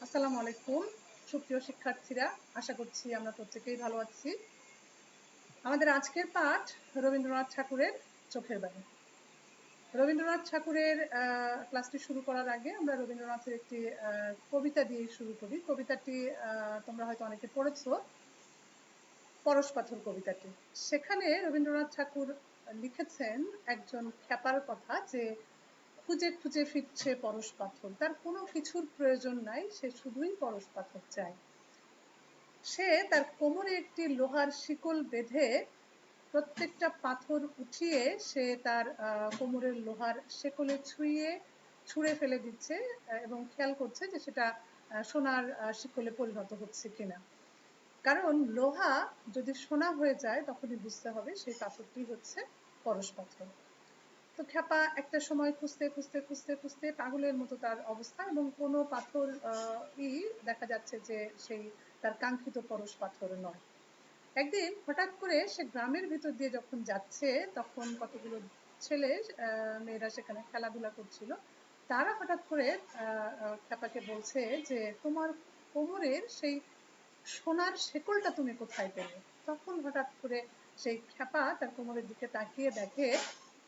আসসালামু আলাইকুম সুপ্রিয় শিক্ষার্থীরা, আশা করছি আমরা প্রত্যেকেই ভালো আছি। আমাদের আজকের পাঠ রবীন্দ্রনাথ ঠাকুরের চোখের বালি। রবীন্দ্রনাথ ঠাকুরের ক্লাসটি শুরু করার আগে আমরা রবীন্দ্রনাথের একটি কবিতা দিয়ে শুরু করি। কবিতাটি তোমরা হয়তো অনেকে পড়েছো, পরশ পাথর কবিতাটি। সেখানে রবীন্দ্রনাথ ঠাকুর লিখেছেন একজন খ্যাপার কথা, যে খুঁজে খুঁজে ফিরছে পরশ পাথর, তার কোনো কিছুর প্রয়োজন নাই, সে শুধুই পরশ পাথর চায়। সে তার কোমরে একটি লোহার শিকল বেঁধে প্রত্যেকটা পাথর উঠিয়ে সে তার কোমরের লোহার শিকলে ছুঁড়ে ফেলে দিচ্ছে এবং খেয়াল করছে যে সেটা সোনার শিকলে পরিণত হচ্ছে কিনা। কারণ লোহা যদি সোনা হয়ে যায় তখনই বুঝতে হবে সেই পাথরটি হচ্ছে পরশ পাথর। তো খ্যাপা একটা সময় খুঁজতে খুঁজতে খুঁজতে খুঁজতে পাগলের মতো তার অবস্থা, এবং কোনো পাথর দেখা যাচ্ছে যে সেই তার কাঙ্ক্ষিত পরশ পাথর নয়। একদিন হঠাৎ করে সে গ্রামের ভিতর দিয়ে যখন যাচ্ছে, তখন কতগুলো ছেলে মেয়েরা সেখানে খেলাধুলা করছিল। তারা হঠাৎ করে খ্যাপাকে বলছে যে তোমার কোমরের সেই সোনার শেকলটা তুমি কোথায় পেলে। তখন হঠাৎ করে সেই খ্যাপা তার কোমরের দিকে তাকিয়ে দেখে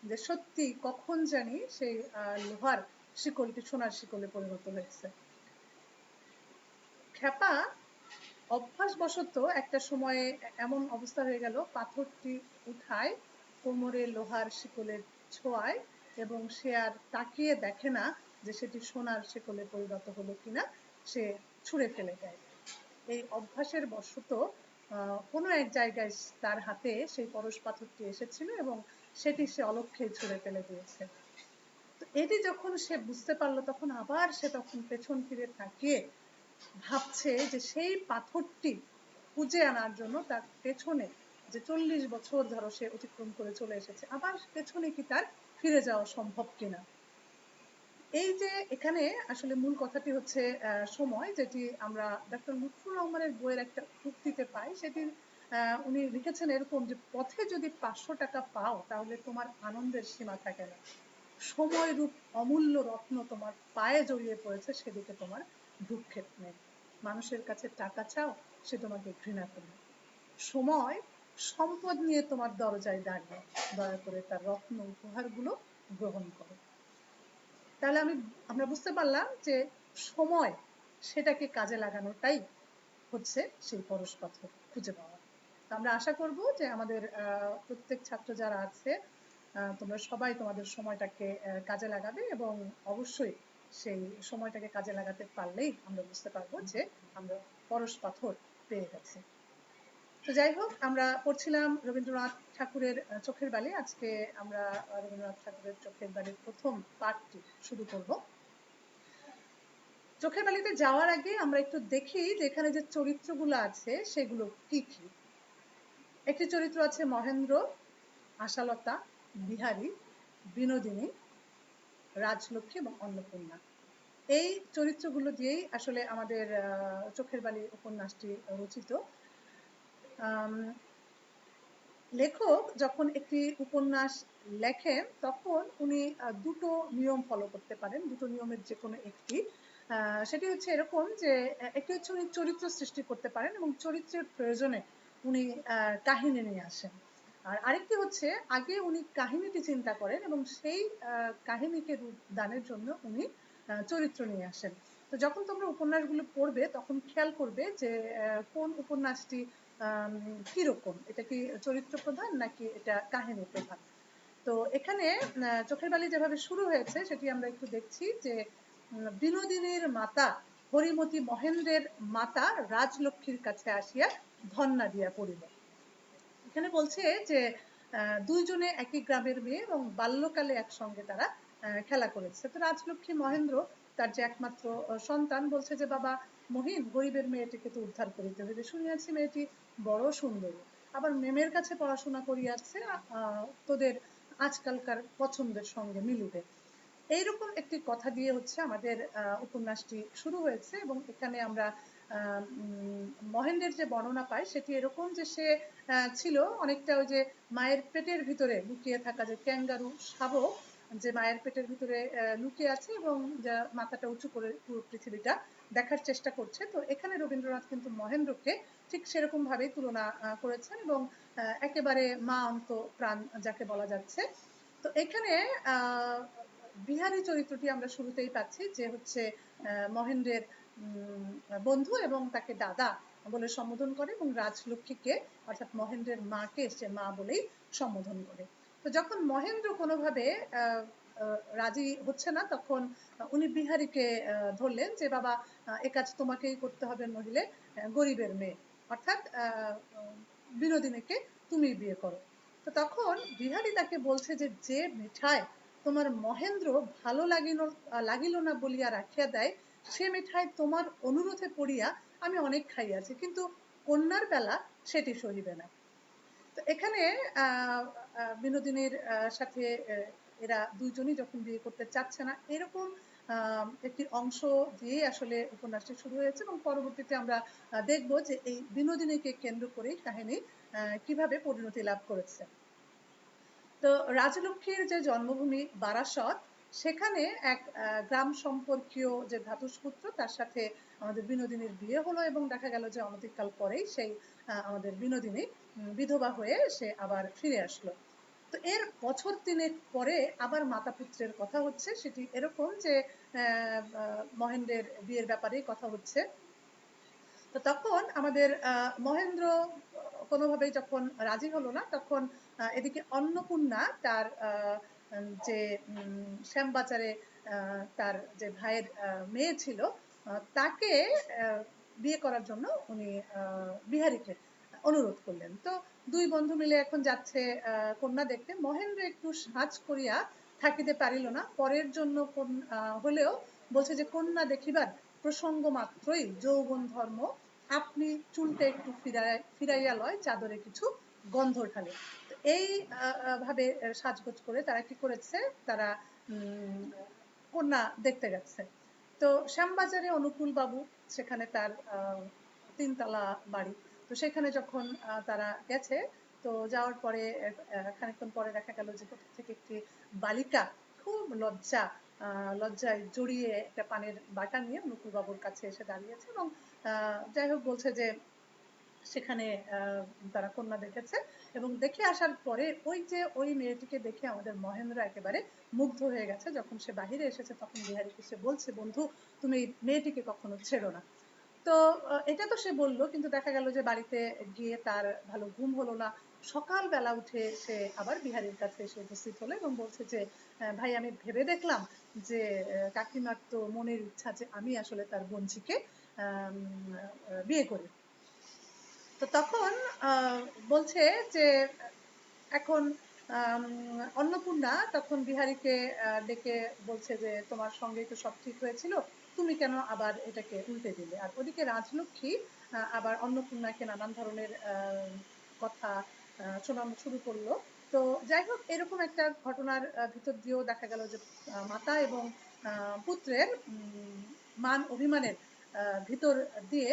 যে সত্যি কখন জানি সেই লোহার শিকলটি সোনার শিকলে পরিণত হয়েছে। খ্যাপা অভ্যাসবশত একটা সময়ে এমন অবস্থা হয়ে গেল, পাথরটি উঠায় কোমরে লোহার শিকলের ছোঁয়ায়, এবং সে আর তাকিয়ে দেখে না যে সেটি সোনার শিকলে পরিণত হলো কিনা, সে ছুঁড়ে ফেলে দেয়। এই অভ্যাসের বশত কোনো এক জায়গায় তার হাতে সেই পরশ পাথরটি এসেছিল এবং সেটি সে অলক্ষ্যে ছুঁড়ে ফেলে দিয়েছে। তো এটি যখন সে বুঝতে পারলো, তখন আবার সে পেছন ফিরে তাকিয়ে ভাবছে যে সেই পাথরটি খুঁজে আনার জন্য তার পেছনে যে 40 বছর ধরো সে অতিক্রম করে চলে এসেছে, আবার পেছনে কি তার ফিরে যাওয়া সম্ভব কিনা। এই যে এখানে আসলে মূল কথাটি হচ্ছে সময়, যেটি আমরা ডক্টর লুৎফুর রহমানের বইয়ের একটা উক্তিতে পাই। সেটি উনি লিখেছেন এরকম, যে পথে যদি 500 টাকা পাও তাহলে তোমার আনন্দের সীমা থাকে না, সময় রূপ অমূল্য রত্ন তোমার পায়ে জড়িয়ে পড়েছে, সেদিকে তোমার ভ্রুক্ষেপ নেই। মানুষের কাছে টাকা চাও, সে তোমাকে ঘৃণা করবে। সময় সম্পদ নিয়ে তোমার দরজায় দাঁড়িয়ে, দয়া করে তার রত্ন উপহারগুলো গ্রহণ করো। তাহলে আমরা বুঝতে পারলাম যে সময়, সেটাকে কাজে লাগানোটাই হচ্ছে সেই পরশ পাথর খুঁজে পাওয়া। আমরা আশা করব যে আমাদের প্রত্যেক ছাত্র যারা আছে, তোমরা সবাই তোমাদের সময়টাকে কাজে লাগাবে, এবং অবশ্যই সেই সময়টাকে কাজে লাগাতে পারলেই আমরা বুঝতে পারবো যে আমরা পরশ পাথর পেয়ে গেছি। তো যাই হোক, আমরা পড়ছিলাম রবীন্দ্রনাথ ঠাকুরের চোখের বালি। আজকে আমরা রবীন্দ্রনাথ ঠাকুরের চোখের বালির প্রথম পাঠটি শুরু করব। চোখের বালিতে যাওয়ার আগে আমরা একটু দেখি যে এখানে যে চরিত্রগুলো আছে সেগুলো কি কি। একটি চরিত্র আছে মহেন্দ্র, আশালতা, বিহারী, বিনোদিনী, রাজলক্ষ্মী এবং অন্নপূর্ণা। এই চরিত্রগুলো দিয়েই আসলে আমাদের চোখের বালি উপন্যাসটি রচিত। লেখক যখন একটি উপন্যাস লেখেন তখন উনি দুটো নিয়ম ফলো করতে পারেন, দুটো নিয়মের যে কোনো একটি। সেটি হচ্ছে এরকম, যে একটি হচ্ছে উনি চরিত্র সৃষ্টি করতে পারেন এবং চরিত্রের প্রয়োজনে উনি কাহিনী নিয়ে আসেন। আর আরেকটি হচ্ছে আগে উনি কাহিনীটি চিন্তা করেন এবং সেই কাহিনীকে রূপ দানের জন্য উনি চরিত্র নিয়ে আসেন। তো যখন তোমরা উপন্যাসগুলো পড়বে তখন খেয়াল করবে যে কোন উপন্যাসটি কিরকম, এটা কি চরিত্র প্রধান নাকি এটা কাহিনী প্রধান। তো এখানে চোখের বালি যেভাবে শুরু হয়েছে সেটি আমরা একটু দেখছি, যে বিনোদিনীর মাতা হরিমতি মহেন্দ্রের মাতা রাজলক্ষ্মীর কাছে আসিয়া ধন্যা দিয়া পড়িল। এখানে বলছে যে দুইজনে একই গ্রামের মেয়ে এবং বাল্যকালে একসঙ্গে তারা খেলা করেছে। তো রাজলক্ষ্মী মহেন্দ্র তার যে একমাত্র সন্তান বলছে যে বাবা মহিন, গরিবের মেয়েটিকে তো উদ্ধার করিতে হইবে, শুনিয়াছি মেয়েটি বড় সুন্দরী, আবার মেমের কাছে পড়াশোনা করিয়াছে, তোদের আজকালকার পছন্দের সঙ্গে মিলিবে। এইরকম একটি কথা দিয়ে হচ্ছে আমাদের উপন্যাসটি শুরু হয়েছে। এবং এখানে আমরা মহেন্দ্রের যে বর্ণনা পাই সেটি এরকম, যে সে ছিল অনেকটা ওই যে মায়ের পেটের ভিতরে লুকিয়ে থাকা যে ক্যাঙ্গারু শাবক, যে মায়ের পেটের ভিতরে লুকিয়ে আছে এবং যা মাথাটা উঁচু করে পুরো পৃথিবীটা দেখার চেষ্টা করছে। তো এখানে রবীন্দ্রনাথ কিন্তু মহেন্দ্রকে ঠিক সেরকম ভাবেই তুলনা করেছেন এবং একেবারে মা অন্ত প্রাণ যাকে বলা যাচ্ছে। তো এখানে বিহারী চরিত্রটি আমরা শুরুতেই পাচ্ছি, যে হচ্ছে মহেন্দ্রের বন্ধু এবং তাকে দাদা বলে সম্বোধন করে এবং রাজলক্ষ্মীকে অর্থাৎ মহেন্দ্রের মাকে সে মা বলেই সম্বোধন করে। তো যখন মহেন্দ্র কোনোভাবে রাজি হচ্ছে না, তখন উনি বিহারীকে ধরলেন যে বাবা এ কাজ তোমাকেই করতে হবে, নহিলে গরিবের মেয়ে অর্থাৎ বিনোদিনীকে তুমি বিয়ে করো। তো তখন বিহারী তাকে বলছে যে যে মিঠাই তোমার মহেন্দ্র ভালো লাগিল না বলিয়া রাখিয়া দেয়, সে মিঠাই তোমার অনুরোধে পড়িয়া আমি অনেক খাইয়াছি, কিন্তু কন্যার বেলা সেটি সহিবে না। তো এখানে বিনোদিনীর সাথে এরা দুইজনই যখন বিয়ে করতে চাচ্ছে না, এরকম একটি অংশ দিয়ে আসলে উপন্যাসটি শুরু হয়েছে এবং পরবর্তীতে আমরা দেখব যে এই বিনোদিনীকে কেন্দ্র করেই কাহিনী কিভাবে পরিণতি লাভ করেছে। তো রাজলক্ষ্মীর যে জন্মভূমি বারাসত, সেখানে এক গ্রাম সম্পর্কীয় যে ভ্রাতুষ্পুত্র, তার সাথে আমাদের বিনোদিনীর বিয়ে হলো এবং দেখা গেল যে অনতিকাল পরেই সেই আমাদের বিনোদিনী বিধবা হয়ে সে আবার ফিরে আসলো। তো এর বছর 3 পরে আবার মাতা পুত্রের কথা হচ্ছে, সেটি এরকম যে মহেন্দ্রের বিয়ের ব্যাপারেই কথা হচ্ছে। তো তখন আমাদের মহেন্দ্র কোনোভাবেই যখন রাজি হলো না, তখন এদিকে অন্নপূর্ণা তার যে শ্যামবাজারে তার যে ভাইয়ের মেয়ে ছিল তাকে বিয়ে করার জন্য উনি বিহারীকে অনুরোধ করলেন। তো দুই বন্ধু মিলে এখন যাচ্ছে কন্যা দেখতে। মহেন্দ্র একটু সাজ করিয়া থাকিতে পারিল না, পরের জন্য হলেও বলছে যে কন্যা দেখিবার প্রসঙ্গ মাত্রই যৌবন ধর্ম আপনি চুলটা একটু ফিরাইয়া লয়, চাদরে কিছু গন্ধ ঢালে। এই ভাবে সাজগোজ করে তারা কি করেছে, তারা কন্যা দেখতে গেছে। তো শ্যামবাজারে অনুকূল বাবু, সেখানে তার 3 তলা বাড়ি। তো সেখানে যখন তারা গেছে, তো যাওয়ার পরে খানিকক্ষণ পরে দেখা গেল যে কোথা থেকে একটি বালিকা খুব লজ্জায় জড়িয়ে একটা পানের বাটা নিয়ে অনুকূল বাবুর কাছে এসে দাঁড়িয়েছে এবং যাই হোক বলছে যে সেখানে তারা কন্যা দেখেছে এবং দেখে আসার পরে ওই মেয়েটিকে দেখে আমাদের মহেন্দ্র একেবারে মুগ্ধ হয়ে গেছে। যখন সে বাহিরে এসেছে তখন বিহারীকে সে বলছে, বন্ধু তুমি এই মেয়েটিকে কখনো ছেড়ো না। তো এটা তো সে বললো, কিন্তু দেখা গেল যে বাড়িতে গিয়ে তার ভালো ঘুম হলো না। সকালবেলা উঠে সে আবার বিহারীর কাছে এসে উপস্থিত হলো এবং বলছে যে ভাই আমি ভেবে দেখলাম যে কাকিমার তো মনের ইচ্ছা যে আমি আসলে তার বোনঝিকে বিয়ে করি। তো তখন বলছে যে এখন অন্নপূর্ণা তখন বিহারীকে ডেকে বলছে যে তোমার সঙ্গেই তো সব ঠিক হয়েছিল, তুমি কেন আবার এটাকে উল্টে দিলে। আর ওদিকে রাজলক্ষ্মী আবার অন্নপূর্ণাকে নানান ধরনের কথা শোনানো শুরু করলো। তো যাই হোক এরকম একটা ঘটনার ভিতর দিয়েও দেখা গেল যে মাতা এবং পুত্রের মান অভিমানের ভিতর দিয়ে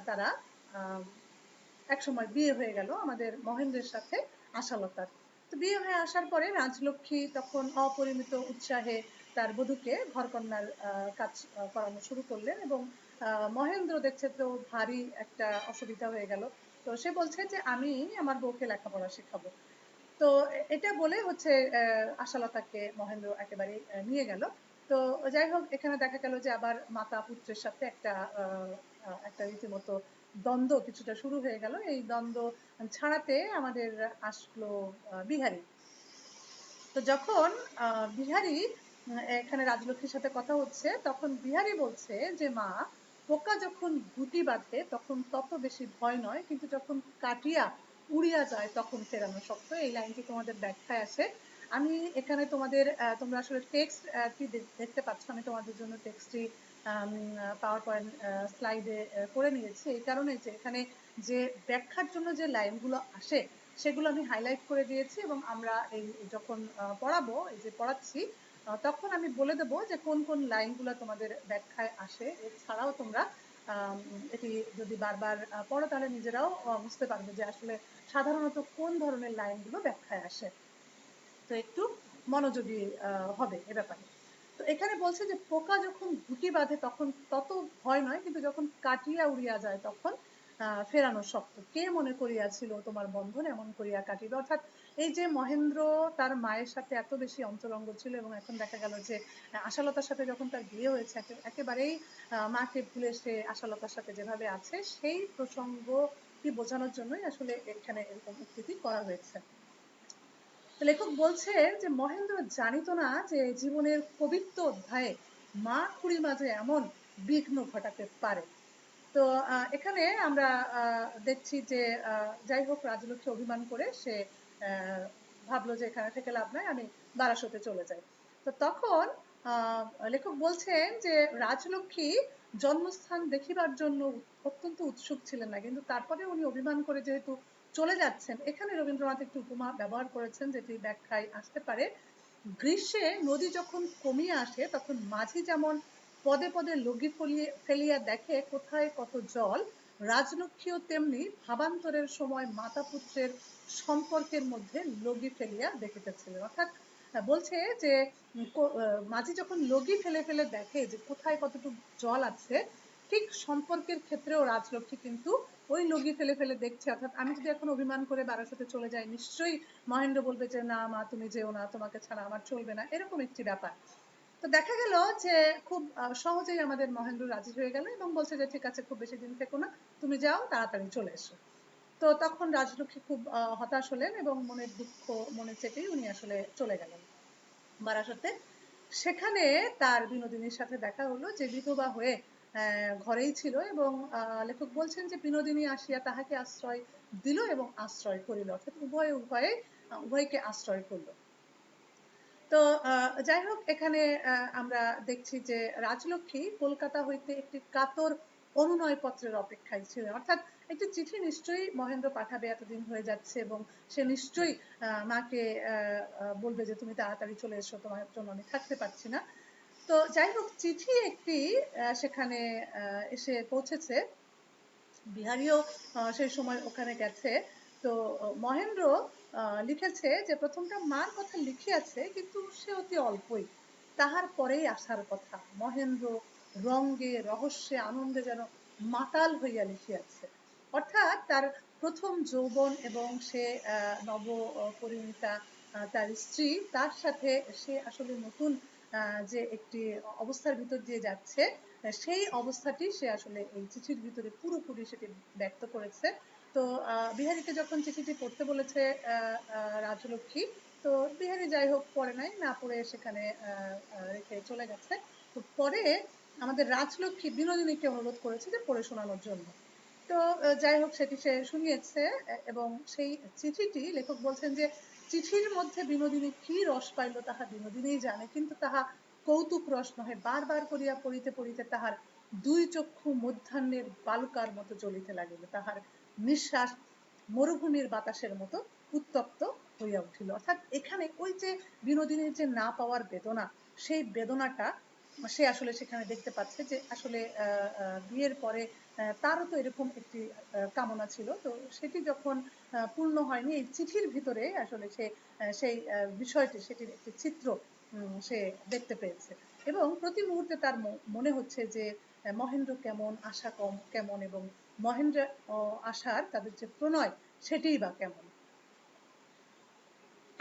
তারা একসময় বিয়ে হয়ে গেল আমাদের মহেন্দ্রের সাথে আশালতার। তো বিয়ে হয়ে আসার পরে রাজলক্ষ্মী তখন অপরিমিত উৎসাহে তার বধূকে ঘরকন্যার কাজ করানো শুরু করলেন এবং মহেন্দ্র দেখছে তো ভারী একটা অসুবিধা হয়ে গেল। তো সে বলছে যে আমি আমার বউকে লেখাপড়া শেখাবো। তো এটা বলে হচ্ছে আশালতাকে মহেন্দ্র একেবারে নিয়ে গেল। তো যাই হোক এখানে দেখা গেল যে আবার মাতা পুত্রের সাথে একটা রীতিমতো দ্বন্দ্ব কিছুটা শুরু হয়ে গেল। এই দ্বন্দ্ব ছাড়াতে আমাদের আসলো বিহারী। তো যখন বিহারী এখানে রাজলক্ষ্মীর সাথে কথা হচ্ছে, তখন বিহারী বলছে যে মা, পোকা যখন গুটি বাঁধে তখন তত বেশি ভয় নয়, কিন্তু যখন কাটিয়া উড়িয়া যায় তখন ফেরানো শক্ত। এই লাইনটি তোমাদের ব্যাখ্যায় আছে। আমি এখানে তোমাদের তোমরা আসলে টেক্সটটি দেখতে পাচ্ছ, আমি তোমাদের জন্য টেক্সটটি পাওয়ার পয়েন্ট স্লাইডে করে নিয়েছি এই কারণে যে এখানে যে ব্যাখ্যার জন্য যে লাইনগুলো আসে সেগুলো আমি হাইলাইট করে দিয়েছি এবং আমরা এই যখন পড়াবো, এই যে পড়াচ্ছি তখন আমি বলে দেব যে কোন কোন লাইনগুলো তোমাদের ব্যাখ্যায় আসে। এছাড়াও তোমরা এটি যদি বারবার পড়ো তাহলে নিজেরাও বুঝতে পারবে যে আসলে সাধারণত কোন ধরনের লাইনগুলো ব্যাখ্যায় আসে। তো একটু মনোযোগী হবে এ ব্যাপারে। তো এখানে বলছে যে পোকা যখন গুটি বাঁধে তখন তত ভয় নয়, কিন্তু যখন কাটিয়া উড়িয়া যায় তখন ফেরানো শক্ত। কে মনে করিয়াছিল তোমার বন্ধন এমন করিয়া কাটিবে। অর্থাৎ এই যে মহেন্দ্র তার মায়ের সাথে এত বেশি অন্তরঙ্গ ছিল, এবং এখন দেখা গেল যে আশালতার সাথে যখন তার বিয়ে হয়েছে একেবারেই মাকে ভুলে সে আশালতার সাথে যেভাবে আছে, সেই প্রসঙ্গ কি বোঝানোর জন্যই আসলে এখানে এরকম উক্তিটি করা হয়েছে। লেখক বলছেন যে মহেন্দ্র জানিত না যে জীবনের পবিত্র অধ্যায়ে মা খুড়ি মাঝে এমন বিঘ্ন ঘটাতে পারে। তো এখানে আমরা দেখছি যে যাই হোক রাজলক্ষ্মী অভিমান করে সে ভাবলো যে এখানে থেকে লাভ নাই, আমি বারাসতে চলে যাই। তো তখন লেখক বলছেন যে রাজলক্ষ্মী জন্মস্থান দেখিবার জন্য অত্যন্ত উৎসুক ছিলেন না, কিন্তু তারপরে উনি অভিমান করে যেহেতু চলে যাচ্ছেন, এখানে রবীন্দ্রনাথ একটি উপমা ব্যবহার করেছেন যেটি ব্যাখ্যায় আসতে পারে। গ্রীষ্মে নদী যখন কমিয়ে আসে তখন মাঝি যেমন পদে পদে লগি ফেলিয়া দেখে কোথায় কত জল, রাজলক্ষ্মীও তেমনি ভাবান্তরের সময় মাতা পুত্রের সম্পর্কের মধ্যে লগি ফেলিয়া দেখিতেছিলেন। অর্থাৎ বলছে যে মাঝি যখন লগি ফেলে ফেলে দেখে যে কোথায় কতটুকু জল আছে, ঠিক সম্পর্কের ক্ষেত্রেও রাজলক্ষ্মী কিন্তু ওই লগি ফেলে ফেলে দেখছে। অর্থাৎ আমি যদি এখন অভিমান করে বারাসতে চলে যাই, নিশ্চয়ই মহেন্দ্র বলবে যে না মা তুমি যেও না, তোমাকে ছাড়া আমার চলবে না, এরকম একটি ব্যাপার। তো দেখা গেল যে খুব সহজেই আমাদের মহেন্দ্র রাজি হয়ে গেল এবং বলছে যে ঠিক আছে, খুব বেশি দিন থেকো না, তুমি যাও, তাড়াতাড়ি চলে এসো। তো তখন রাজলক্ষ্মী খুব হতাশ হলেন এবং মনের দুঃখ মনে চেপেই উনি আসলে চলে গেলেন বারাসতে। সেখানে তার বিনোদিনীর সাথে দেখা হলো, যে বিধবা হয়ে ঘরেই ছিল, এবং লেখক বলছেন যে বিনোদিনী আসিয়া তাহাকে আশ্রয় দিল এবং আশ্রয় করিল। অর্থাৎ উভয়কে আশ্রয় করলো। তো যাই হোক এখানে আমরা দেখছি যে রাজলক্ষ্মী কলকাতা হইতে একটি কাতর অনুনয় পত্রের অপেক্ষায় ছিলেন। অর্থাৎ একটি চিঠি নিশ্চয়ই মহেন্দ্র পাঠাবে, এতদিন হয়ে যাচ্ছে, এবং সে নিশ্চয়ই মাকে বলবে যে তুমি তাড়াতাড়ি চলে এসো, তোমার জন্য আমি থাকতে পারছি না। তো যাই হোক চিঠি একটি সেখানে এসে পৌঁছেছে। বিহারীও সেই সময় ওখানে গেছে। তো মহেন্দ্র লিখেছে যে প্রথমটা মার কথা লিখিয়াছে, কিন্তু সে অতি অল্পই, তাহার পরেই আসার কথা। মহেন্দ্র রঙ্গে রহস্যে আনন্দে যেন মাতাল হইয়া লিখিয়াছে। অর্থাৎ তার প্রথম যৌবন এবং সে নব পরিণীতা তার স্ত্রী, তার সাথে সে আসলে নতুন যে একটি অবস্থার ভিতর দিয়ে যাচ্ছে, সেই অবস্থাটি সে আসলে এই চিঠির ভিতরে পুরোপুরি সেটি ব্যক্ত করেছে। তো বিহারীকে যখন চিঠিটি পড়তে বলেছে রাজলক্ষ্মী, তো বিহারী যাই হোক পড়ে নাই, না পড়ে সেখানে রেখে চলে গেছে। তো পরে আমাদের রাজলক্ষ্মী বিনোদিনীকে অনুরোধ করেছে যে পড়ে শোনানোর জন্য। তো যাই হোক সেটি সে শুনিয়েছে, এবং সেই চিঠিটি লেখক বলছেন যে চিঠির মধ্যে বিনোদিনী কি রস পাইল তাহা বিনোদিনীই জানে, কিন্তু তাহা কৌতুক রস নহে, বারবার করিয়া পড়িতে পড়িতে তাহার দুই চক্ষু মধ্যাহ্নের বালুকার মতো জ্বলিতে লাগিল, তাহার নিঃশ্বাস মরুভূমির বাতাসের মতো উত্তপ্ত হইয়া উঠিল। অর্থাৎ এখানে ওই যে বিনোদিনীর যে না পাওয়ার বেদনা, সেই বেদনাটা সে আসলে সেখানে দেখতে পাচ্ছে, যে আসলে বিয়ের পরে তারও তো এরকম একটি কামনা ছিল, তো সেটি যখন পূর্ণ হয়নি, এই চিঠির ভিতরে আসলে সে সেই বিষয়টি, সেটির একটি চিত্র সে দেখতে পেয়েছে। এবং প্রতি মুহূর্তে তার মনে হচ্ছে যে মহেন্দ্র কেমন, আশা কেমন, এবং মহেন্দ্র আশার তাদের যে প্রণয়, সেটিই বা কেমন।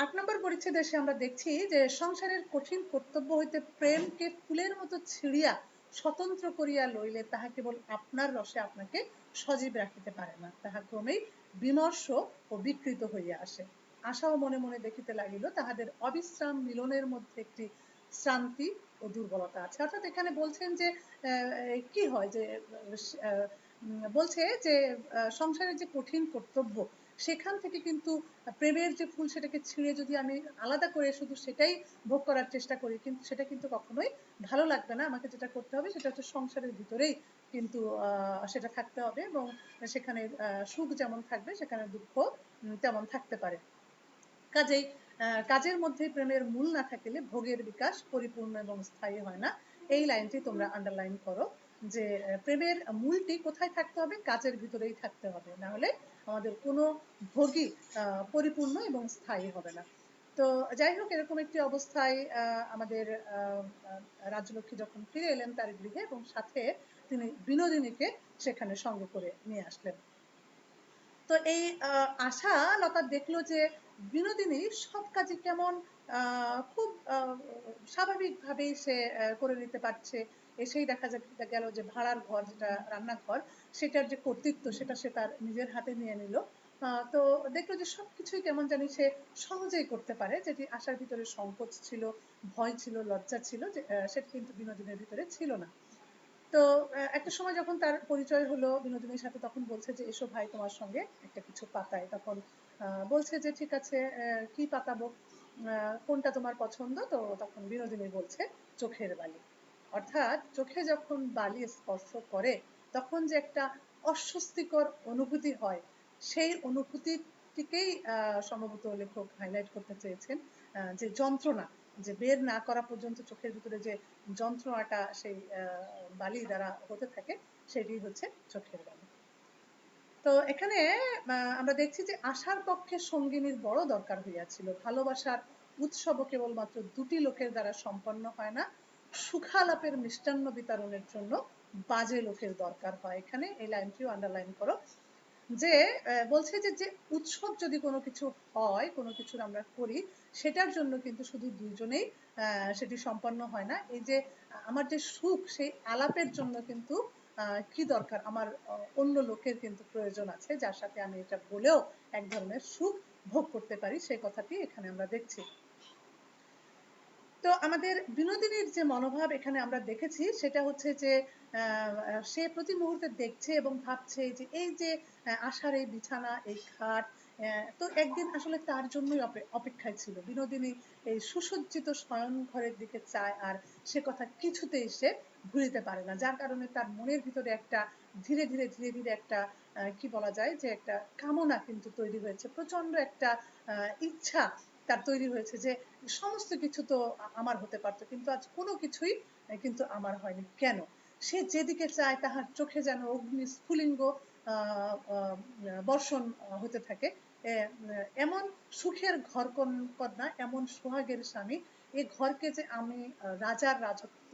৮ নম্বর পরিচ্ছেদে এসে আমরা দেখছি যে সংসারের কঠিন কর্তব্য হইতে প্রেমকে ফুলের মতো ছিঁড়িয়া স্বতন্ত্র করিয়া লইলে তাহা কেবল আপনার রসে আপনাকে সজীব রাখিতে পারে না, তাহা ক্রমেই বিমর্ষ ও বিকৃত হইয়া আসে। আশাও মনে মনে দেখিতে লাগিল তাহাদের অবিশ্রাম মিলনের মধ্যে একটি শ্রান্তি ও দুর্বলতা আছে। অর্থাৎ এখানে বলছেন যে কি হয় যে বলছে যে সংসারের যে কঠিন কর্তব্য, সেখান থেকে কিন্তু প্রেমের যে ফুল, সেটাকে ছিঁড়ে যদি আমি আলাদা করে শুধু সেটাই ভোগ করার চেষ্টা করি, কিন্তু সেটা কিন্তু কখনোই ভালো লাগবে না। আমাকে যেটা করতে হবে সেটা হচ্ছে সংসারের ভিতরেই কিন্তু সেটা থাকতে হবে, এবং সেখানে সুখ যেমন থাকবে সেখানে দুঃখ তেমন থাকতে পারে। কাজেই কাজের মধ্যে প্রেমের মূল না থাকিলে ভোগের বিকাশ পরিপূর্ণ এবং স্থায়ী হয় না। এই লাইনটি তোমরা আন্ডারলাইন করো, যে প্রেমের মূলটি কোথায় থাকতে হবে, কাজের ভিতরেই থাকতে হবে, না হলে আমাদের কোনো ভোগই পরিপূর্ণ এবং স্থায়ী হবে না। তো যাই হোক, এরকম একটি অবস্থায় আমাদের রাজলক্ষ্মী যখন ফিরে এলেন তার গৃহে, এবং সাথে তিনি বিনোদিনীকে সেখানে সঙ্গে করে নিয়ে আসলেন। তো এই আশালতা দেখলো যে বিনোদিনী সব কাজই কেমন খুব স্বাভাবিকভাবেই সে করে নিতে পারছে। এসেই দেখা গেল যে ভাড়ার ঘর, যেটা রান্নাঘর, সেটার যে কর্তৃত্ব সেটা সে তার নিজের হাতে নিয়ে নিল। তো দেখলো যে সবকিছুই কেমন জানি সে সহজেই করতে পারে, যেটি আশার ভিতরে সংকোচ ছিল, ভয় ছিল, লজ্জা ছিল, যে সেটা কিন্তু বিনোদিনীর ভিতরে ছিল না। তো একটা সময় যখন তার পরিচয় হলো বিনোদিনীর সাথে, তখন বলছে যে এসো ভাই, তোমার সঙ্গে একটা কিছু পাতায়। তখন বলছে যে ঠিক আছে, কি পাতাবো, কোনটা তোমার পছন্দ? তো তখন বিনোদিনী বলছে চোখের বালি। অর্থাৎ চোখে যখন বালি স্পর্শ করে তখন যে একটা অস্বস্তিকর অনুভূতি হয়, সেই অনুভূতিটিকেই সম্ভবত লেখক হাইলাইট করতে চেয়েছেন। যে যন্ত্রণা, যে বের না করা পর্যন্ত চোখের ভিতরে যে যন্ত্রণাটা সেই বালি দ্বারা হতে থাকে, সেটি হচ্ছে চোখের বালি। তো এখানে আমরা দেখছি যে আশার পক্ষে সঙ্গিনীর বড় দরকার হইয়াছিল। ভালোবাসার উৎসবও কেবলমাত্র দুটি লোকের দ্বারা সম্পন্ন হয় না, সুখালাপের মিষ্টান্ন বিতরণের জন্য বাজে লোকের দরকার হয়। এখানে এই লাইনটিও আন্ডারলাইন করো, যে বলছে যে যে উৎসব যদি কোনো কিছু হয়, কোনো কিছুর আমরা করি, সেটার জন্য কিন্তু শুধু দুইজনেই সেটি সম্পন্ন হয় না। এই যে আমার যে সুখ, সেই আলাপের জন্য কিন্তু কি দরকার, আমার অন্য লোকের কিন্তু প্রয়োজন আছে, যার সাথে আমি এটা বলেও এক ধরনের সুখ ভোগ করতে পারি, সেই কথাটি এখানে আমরা দেখছি। তো আমাদের বিনোদিনীর যে মনোভাব এখানে আমরা দেখেছি, সেটা হচ্ছে যে সে প্রতি মুহূর্তে দেখছে এবং ভাবছে যে এই যে আশার এই বিছানা, এই খাট, তো একদিন আসলে তার জন্যই অপেক্ষায় ছিল। বিনোদিনী এই সুসজ্জিত শয়ন ঘরের দিকে চায়, আর সে কথা কিছুতেই সে ভুলিতে পারে না, যার কারণে তার মনের ভিতরে একটা ধীরে ধীরে ধীরে ধীরে একটা কি বলা যায়, যে একটা কামনা কিন্তু তৈরি হয়েছে, প্রচন্ড একটা ইচ্ছা তার তৈরি হয়েছে, যে সমস্ত কিছু তো আমার হতে পারতো, কিন্তু আজ কোনো কিছুই কিন্তু আমার হয়নি কেন? সে যেদিকে চায় তাহার চোখে যেন অগ্নি স্ফুলিঙ্গ বর্ষণ হতে থাকে। এমন সুখের ঘর কন্যা, এমন সোহাগের স্বামী, এই ঘরকে যে আমি রাজার রাজত্ব,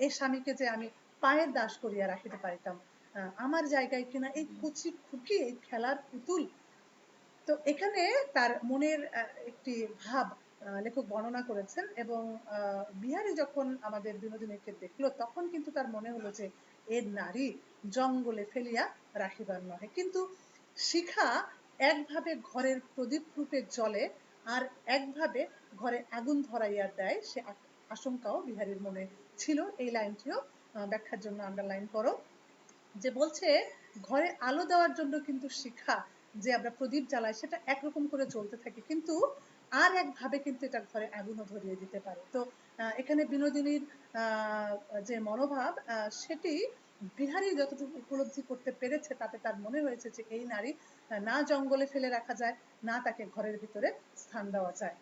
এই স্বামীকে যে আমি পায়ের দাস করিয়া রাখিতে পারিতাম, আমার জায়গায় কিনা এই কুচি খুকি, এই খেলার পুতুল। তো এখানে তার মনের একটি ভাব লেখক বর্ণনা করেছেন, এবং বিহারী যখন আমাদের বিনোদিনীকে দেখলো, তখন কিন্তু তার মনে হলো যে এর নারী জঙ্গলে ফেলিয়া রাখিবার নহে। কিন্তু শিখা একভাবে ঘরের প্রদীপ রূপে জ্বলে, আর একভাবে ঘরে আগুন ধরাইয়া দেয়, সে আশঙ্কাও বিহারীর মনে ছিল। এই লাইনটিও ব্যাখ্যার জন্য আন্ডারলাইন করো, যে বলছে ঘরে আলো দেওয়ার জন্য কিন্তু শিখা, যে আমরা প্রদীপ জ্বালাই, সেটা একরকম করে জ্বলতে থাকে, কিন্তু আর একভাবে কিন্তু এটা ঘরে আগুনও ধরিয়ে দিতে পারে। তো এখানে বিনোদিনীর যে মনোভাব, সেটি বিহারী যতটুকু উপলব্ধি করতে পেরেছে, তাতে তার মনে হয়েছে যে এই নারী না জঙ্গলে ফেলে রাখা যায়, না তাকে ঘরের ভিতরে স্থান দেওয়া যায়।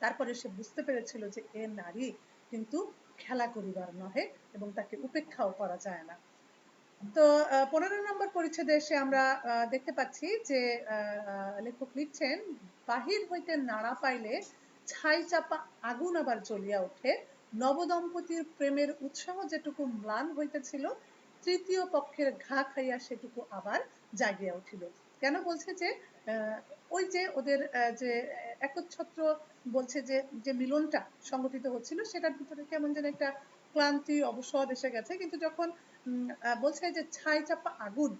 তারপরে সে বুঝতে পেরেছিল যে এ নারী কিন্তু খেলা করিবার নহে, এবং তাকে উপেক্ষাও করা যায় না। তো 15 নম্বর পরিচ্ছেদে এসে আমরা দেখতে পাচ্ছি যে লেখক লিখছেন, বাহির হইতে নাড়া পাইলে ছাই চাপা আগুন আবার জ্বলিয়া ওঠে, নবদম্পতির প্রেমের উৎসাহ যেটুকু ম্লান হইতেছিল, তৃতীয় পক্ষের ঘা খাইয়া সেটুকু আবার জাগিয়া উঠিল। কেন বলছে যে ওই যে ওদের যে একচ্ছত্র, বলছে যে যে মিলনটা সংগঠিত হচ্ছিল, সেটার ভিতরে কেমন যেন একটা ক্লান্তি, অবসাদ এসে গেছে, কিন্তু যখন বলছে যে ছাই চাপা আগুন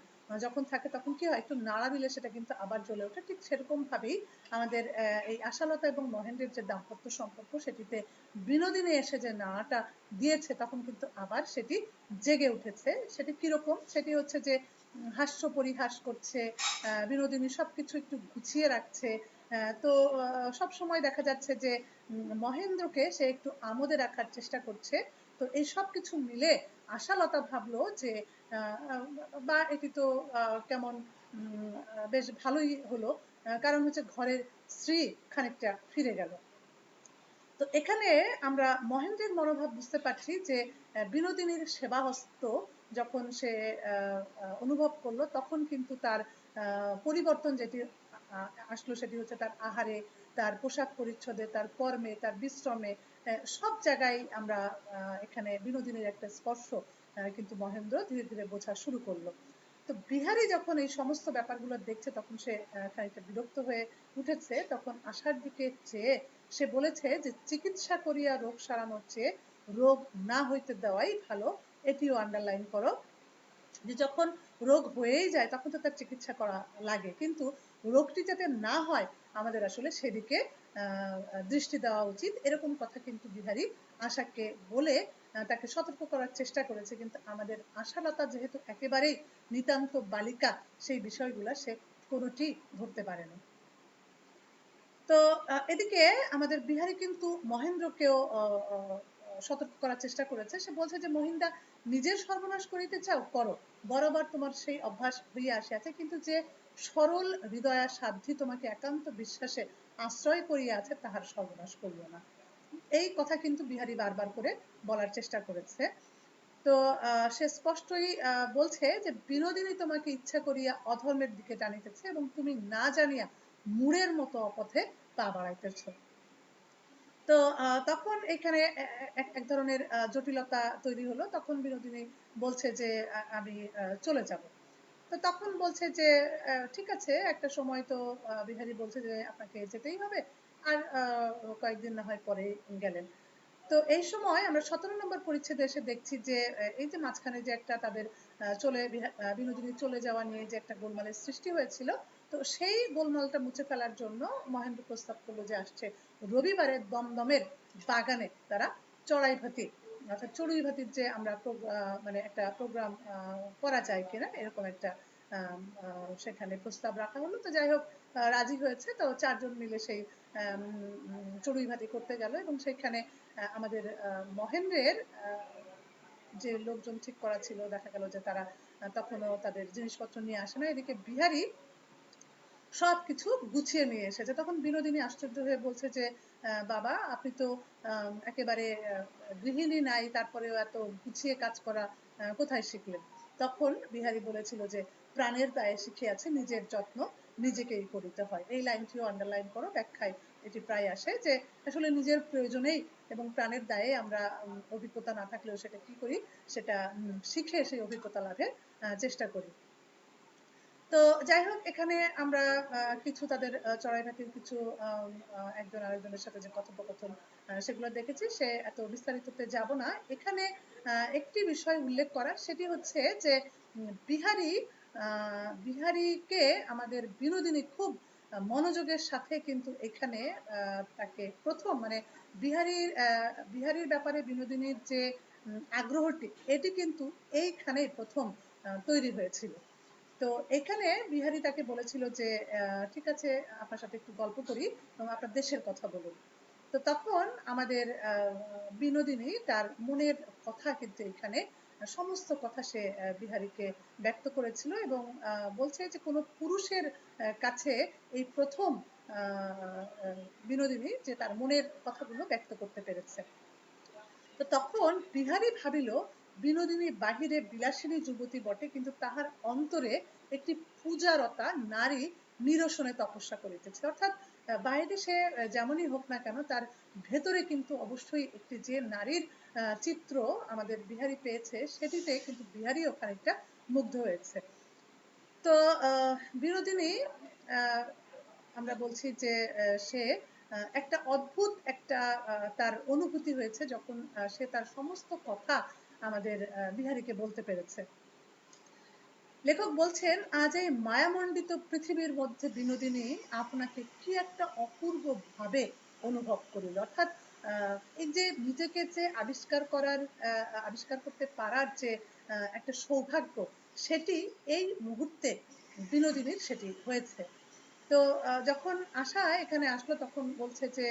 যখন থাকে, তখন কি হয়, একটু নাড়া দিলে সেটা কিন্তু আবার জ্বলে ওঠে। ঠিক সেরকম ভাবেই আমাদের এই আশালতা এবং মহেন্দ্রের যে দাম্পত্য সম্পর্ক, সেটিতে বিনোদিনী এসে যে নাড়াটা দিয়েছে, তখন কিন্তু আবার সেটি জেগে উঠেছে। সেটি কিরকম? সেটি হচ্ছে যে হাস্য পরিহাস করছে, বিনোদিনী সবকিছু একটু গুছিয়ে রাখছে। তো সব সময় দেখা যাচ্ছে যে মহেন্দ্রকে সে একটু আমোদে রাখার চেষ্টা করছে। তো এই সব কিছু মিলে আশালতা ভাবলো যে বা এটি তো কেমন বেশ ভালোই হলো, কারণ হচ্ছে ঘরের স্ত্রী খানিকটা ফিরে গেল। তো এখানে আমরা মহেন্দ্রের মনোভাব বুঝতে পারছি, যে বিনোদিনীর সেবাহস্ত যখন সে অনুভব করলো, তখন কিন্তু তার পরিবর্তন যেটি আসলো, সেটি হচ্ছে তার আহারে, তার পোশাক পরিচ্ছদে, তার কর্মে, তার বিশ্রমে, সব জায়গায় আমরা এখানে বিনোদিনীর একটা স্পর্শ কিন্তু মহেন্দ্র ধীরে ধীরে বোঝা শুরু করলো। তো বিহারী যখন এই সমস্ত ব্যাপারগুলো দেখছে তখন সে খানিকটা বিরক্ত হয়ে উঠেছে। তখন আশার দিকে চেয়ে সে বলেছে যে চিকিৎসা করিয়া রোগ সারানোর চেয়ে রোগ না হইতে দেওয়াই ভালো। এটিও আন্ডারলাইন করো, যে যখন রোগ হয়েই যায় তখন তো তার চিকিৎসা করা লাগে, কিন্তু রোগটি যাতে না হয় আমাদের আসলে সেদিকে দৃষ্টি দেওয়া উচিত। এরকম কথা কিন্তু বিহারী আশাকে বলে তাকে সতর্ক করার চেষ্টা করেছে, কিন্তু আমাদের আশালতা যেহেতু একেবারেই নিতান্ত বালিকা, সেই বিষয়গুলো সে কোনোটি ধরতে পারেনি। তো এদিকে আমাদের বিহারী কিন্তু মহেন্দ্রকেও সতর্ক করার চেষ্টা করেছে। সে বলছে যে মহিন্দা, নিজের সর্বনাশ করিতে চাও করো, বরাবর তোমার সেই অভ্যাস হইয়া আসিয়াছে, কিন্তু যে সরল হৃদয়া সাধ্যি তোমাকে একান্ত বিশ্বাসে আশ্রয় করিয়া আছে তাহার সর্বনাশ করিও না। এই কথা কিন্তু বিহারী বারবার করে বলার চেষ্টা করেছে। তো সে স্পষ্টই বলছে যে বিনোদিনী তোমাকে ইচ্ছা করিয়া অধর্মের দিকে টানিতেছে এবং তুমি না জানিয়া মুড়ের মতো অপথে পা বাড়াইতেছ। তো তখন এখানে এক ধরনের জটিলতা তৈরি হলো। তখন বিনোদিনী বলছে যে আমি চলে যাব। তো তখন বলছে যে ঠিক আছে, একটা সময় তো বিহারী বলছে যে আপনাকে যেতেই হবে, আর কয়েকদিন না হয় পরে গেলেন। তো এই সময় আমরা 17 নম্বর পরিচ্ছেদে এসে দেখছি যে এই যে মাঝখানে যে একটা তাদের বিনোদিনী চলে যাওয়া নিয়ে যে একটা গোলমালের সৃষ্টি হয়েছিল, তো সেই গোলমালটা মুছে ফেলার জন্য মহেন্দ্র প্রস্তাব করলো যে আসছে রবিবারে দমদমের বাগানে তারা চড়াইভাতি অর্থাৎ চড়ুইভাতির যে আমরা মানে একটা প্রোগ্রাম করা যায় কিনা এরকম একটা সেখানে প্রস্তাব রাখা হলো। তো যাই হোক, রাজি হয়েছে। তো 4 জন মিলে সেই চড়ুইভাতি করতে গেল এবং সেখানে আমাদের মহেন্দ্রের যে লোকজন ঠিক করা ছিল, দেখা গেল যে তারা তখনও তাদের জিনিসপত্র নিয়ে আসে না। এদিকে বিহারী সবকিছু গুছিয়ে নিয়ে এসেছে। তখন বিনোদিনী আশ্চর্য হয়ে বলছে যে বাবা, আপনি তো একেবারে গৃহিণী নাই, তারপরেও এত গুছিয়ে কাজ করা কোথায় শিখলেন? তখন বিহারী বলেছিল যে প্রাণের দায়ে শিখিয়াছে নিজের যত্ন নিজেকেই করিতে হয়। এই লাইনটিও আন্ডারলাইন করো, ব্যাখ্যায় এটি প্রায় আসে যে আসলে নিজের প্রয়োজনেই এবং প্রাণের দায়ে আমরা অভিজ্ঞতা না থাকলেও সেটা কি করি, সেটা শিখে সেই অভিজ্ঞতা লাভের চেষ্টা করি। তো যাই হোক, এখানে আমরা কিছু তাদের চড়াইভাতির কিছু একজন আরেকজনের সাথে যে কথোপকথন সেগুলো দেখেছি, সে এত বিস্তারিততে যাব না। এখানে একটি বিষয় উল্লেখ করা, সেটি হচ্ছে যে বিহারী বিহারীকে আমাদের বিনোদিনী খুব মনোযোগের সাথে কিন্তু এখানে তাকে প্রথম মানে বিহারীর ব্যাপারে বিনোদিনীর যে আগ্রহটি, এটি কিন্তু এইখানে প্রথম তৈরি হয়েছিল। তো এখানে বিহারী তাকে বলেছিল যে ঠিক আছে, আপনার সাথে একটু গল্প করি এবং আপনার দেশের কথা বলুন। তো তখন আমাদের বিনোদিনী তার মনের কথা কিন্তু এখানে সমস্ত কথা সে বিহারীকে ব্যক্ত করেছিল এবং বলছে যে কোনো পুরুষের কাছে এই প্রথম বিনোদিনী যে তার মনের কথাগুলো ব্যক্ত করতে পেরেছে। তো তখন বিহারী ভাবিল বিনোদিনী বাহিরে বিলাসিনী যুবতী বটে, কিন্তু তাহার অন্তরে একটি পূজারতা নারী নিরসনে তপস্যা করিতেছে। অর্থাৎ বাইরে সে যেমনই হোক না কেন, তার ভেতরে কিন্তু অবশ্যই একটি যে নারীর চিত্র আমাদের বিহারী পেয়েছে, সেটিতে কিন্তু বিহারীও খানিকটা মুগ্ধ হয়েছে। তো বিনোদিনী আমরা বলছি যে সে একটা অদ্ভুত একটা তার অনুভূতি হয়েছে যখন সে তার সমস্ত কথা আমাদের বিহারীকে বলতে পেরেছে। লেখক বলছেন, আজ এই মায়ামণ্ডিত পৃথিবীর মধ্যে বিনোদিনী আপনাকে কি একটা অপূর্ব ভাবে অনুভব করিল। অর্থাৎ এই যে নিজেকে যে আবিষ্কার করতে পারার যে একটা সৌভাগ্য, সেটি এই মুহূর্তে বিনোদিনীর সেটি হয়েছে। তো যখন আশা এখানে আসলো তখন বলছে যে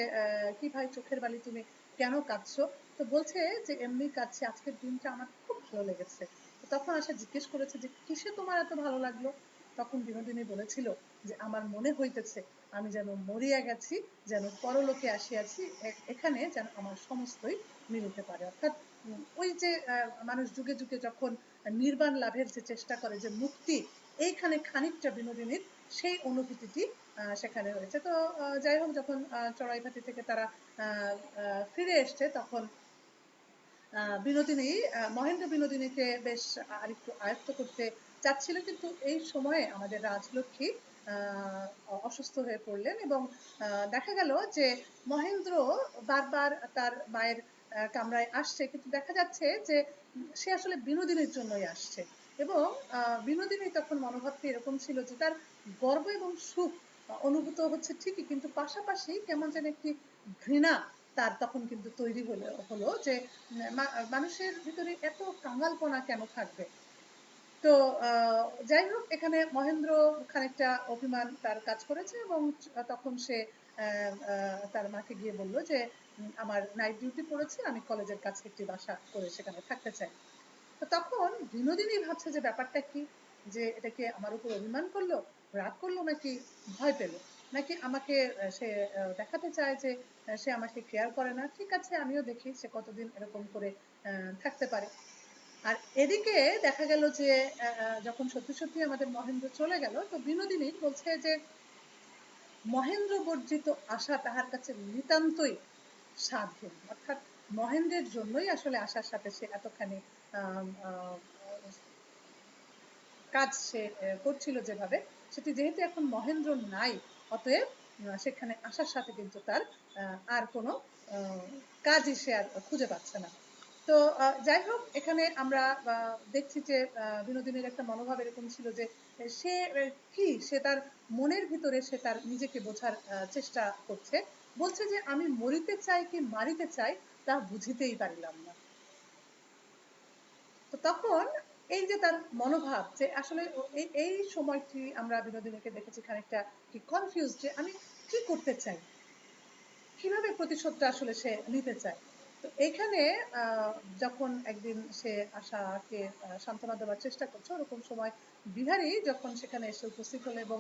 কি ভাই, চোখের বালি, তুমি কেন কাঁদছো? তো বলছে যে এমনি কাঁদছি, আজকের দিনটা আমার খুব ভালো লেগেছে। তখন আশা জিজ্ঞেস করেছে যে কিসে তোমার এত ভালো লাগলো? তখন বিনোদিনী বলেছিল যে আমার মনে হইতেছে আমি যেন মরিয়া গেছি, যেন পরলোকে আসিয়াছি, এখানে যেন আমার সমস্তই মিলিতে পারে। অর্থাৎ ওই যে মানুষ যুগে যুগে যখন নির্বাণ লাভের যে চেষ্টা করে, যে মুক্তি, এইখানে খানিকটা বিনোদিনীর সেই অনুভূতিটি সেখানে হয়েছে। তো যাই হোক, যখন চড়াইভাতি থেকে তারা ফিরে এসছে, তখন বিনোদিনী মহেন্দ্র বিনোদিনীকে বেশ আরেকটু আয়ত্ত করতে চাচ্ছিল, কিন্তু এই সময়ে আমাদের রাজলক্ষ্মী অসুস্থ হয়ে পড়লেন এবং দেখা গেল যে মহেন্দ্র বারবার তার মায়ের কামরায় আসছে, কিন্তু দেখা যাচ্ছে যে সে আসলে বিনোদিনীর জন্যই আসছে। এবং বিনোদিনী তখন মনোভাবটি এরকম ছিল যে তার গর্ব এবং সুখ অনুভূত হচ্ছে ঠিকই, কিন্তু পাশাপাশি কেমন যেন একটি ঘৃণা তার তখন কিন্তু তৈরি হলো যে মানুষের ভিতরে এত কাঙালপনা কেন থাকবে। তো যাই হোক, এখানে মহেন্দ্র খানিকটা অভিমান তার কাজ করেছে এবং তখন সে তার মাকে গিয়ে বলল যে আমার নাইট ডিউটি পড়েছে, আমি কলেজের কাছে একটি বাসা করে সেখানে থাকতে চাই। তো তখন বিনোদিনী ভাবছে যে ব্যাপারটা কি, যে এটাকে আমার উপর অভিমান করলো, রাগ করলো, নাকি ভয় পেল, নাকি আমাকে সে দেখাতে চায় যে সে আমাকে কেয়ার করে না। ঠিক আছে, আমিও দেখি সে কতদিন এরকম করে থাকতে পারে। আর এদিকে দেখা গেল যে যখন সত্যি সত্যি আমাদের মহেন্দ্র চলে গেল, তো বিনোদিনী বলছে যে মহেন্দ্র বর্জিত আশা তাহার কাছে নিতান্তই স্বাদহীন, অর্থাৎ মহেন্দ্রের জন্যই আসলে আশার সাথে সে এতখানি কাজ সে করছিল যেভাবে, সেটি যেহেতু এখন মহেন্দ্র নাই, অতএব সেখানে আসার সাথে কিন্তু তার আর কোনো কাজই সে আর খুঁজে পাচ্ছে না। তো যাই হোক, এখানে আমরা দেখছি যে বিনোদিনীর একটা মনোভাব এরকম ছিল যে সে কি, সে তার মনের ভিতরে সে তার নিজেকে বোঝার চেষ্টা করছে, বলছে যে আমি মরিতে চাই কি মারিতে চাই তা বুঝিতেই পারিলাম না। তো তখন এই যে তার মনোভাব, যে আসলে এই সময়টি আমরা বিনোদিনীকে দেখেছি খানিকটা কি কনফিউজ, যে আমি কি করতে চাই, কিভাবে প্রতিশোধটা আসলে সে নিতে চায়। তো এখানে যখন একদিন সে আশাকে সান্ত্বনা দেওয়ার চেষ্টা করছে, ওরকম সময় বিহারী যখন সেখানে এসে উপস্থিত হলো এবং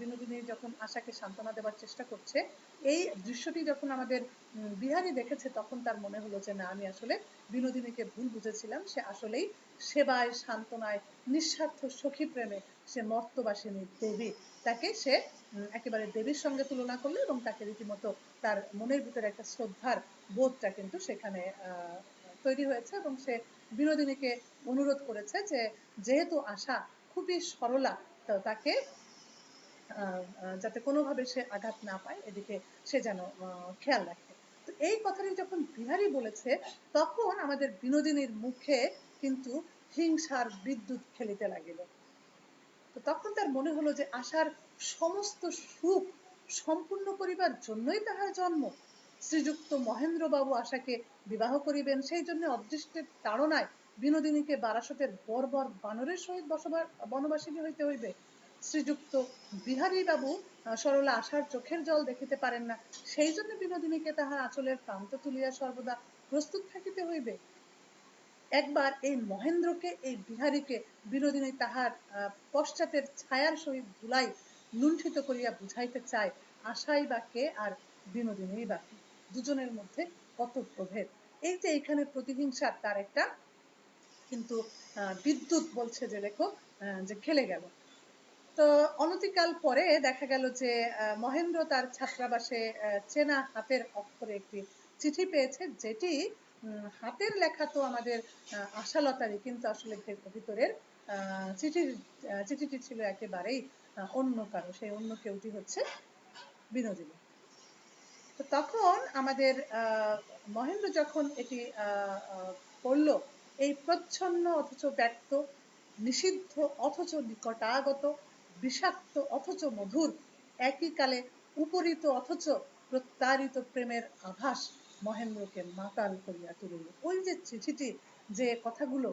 বিনোদিনী যখন আশাকে সান্ত্বনা দেওয়ার চেষ্টা করছে, এই দৃশ্যটি যখন আমাদের বিহারী দেখেছে, তখন তার মনে হলো যে না, আমি আসলে বিনোদিনীকে ভুল বুঝেছিলাম, সে আসলেই সেবায়, সান্ত্বনায়, নিঃস্বার্থ সখী প্রেমে সে মর্তবাসিনী দেবী। তাকে সে একেবারে দেবীর সঙ্গে তুলনা করলো এবং তাকে রীতিমতো তার মনের ভিতরে একটা শ্রদ্ধার বোধটা কিন্তু সেখানে তৈরি হয়েছে এবং সে বিনোদিনীকে অনুরোধ করেছে যে যেহেতু আশা খুবই সরলা, তো তাকে যাতে কোনোভাবে সে আঘাত না পায় এদিকে সে যেন খেয়াল রাখে। তো এই কথাটি যখন বিহারী বলেছে, তখন আমাদের বিনোদিনীর মুখে কিন্তু হিংসার বিদ্যুৎ খেলিতে লাগিল। তো তখন তার মনে হলো যে আশার সমস্ত সুখ সম্পূর্ণ করিবার জন্যই তাহার জন্ম। শ্রীযুক্ত মহেন্দ্রবাবু আশাকে বিবাহ করিবেন, সেই জন্য অদৃষ্টের তাড়নায় বিনোদিনীকে বারাসতের বর্বর বানরের সহিত বনবাসিনী হইতে হইবে। শ্রীযুক্ত বিহারী বাবু সরলা আশার চোখের জল দেখিতে পারেন না, সেই জন্য বিনোদিনীকে তাহার আঁচলের প্রান্ত তুলিয়া সর্বদা প্রস্তুত থাকিতে হইবে। একবার এই মহেন্দ্রকে, এই বিহারীকে বিনোদিনী তাহার পশ্চাতের ছায়ার সহিত ধুলাই লুণ্ঠিত করিয়া বুঝাইতে চায় আশাই বা কে আর বিনোদিনী বা কে, দুজনের মধ্যে কত প্রভেদ। এই যে এখানে প্রতিহিংসার তার একটা কিন্তু বিদ্যুৎ বলছে যে লেখক যে খেলে গেল। তো অনতিকাল পরে দেখা গেল যে মহেন্দ্র তার ছাত্রাবাসে চেনা হাতের অক্ষরে একটি চিঠি পেয়েছে, যেটি হাতের লেখা তো আমাদের আশালতারই, কিন্তু আসলে ভিতরের চিঠিটি ছিল একেবারেই অন্য কারো, সেই অন্য কেউটি হচ্ছে বিনোদিনী। তো তখন আমাদের মহেন্দ্র যখন এটি পড়ল, এই প্রচ্ছন্ন অথচ ব্যক্ত, নিষিদ্ধ অথচ নিকটাগত, বিষাক্ত অথচ মধুর, একই কালে উপরিত অথচ প্রত্যারিত প্রেমের আভাস মহেন্দ্রকে মাতাল করিয়া তুলিল। ওই যে চিঠিটি, যে কথাগুলো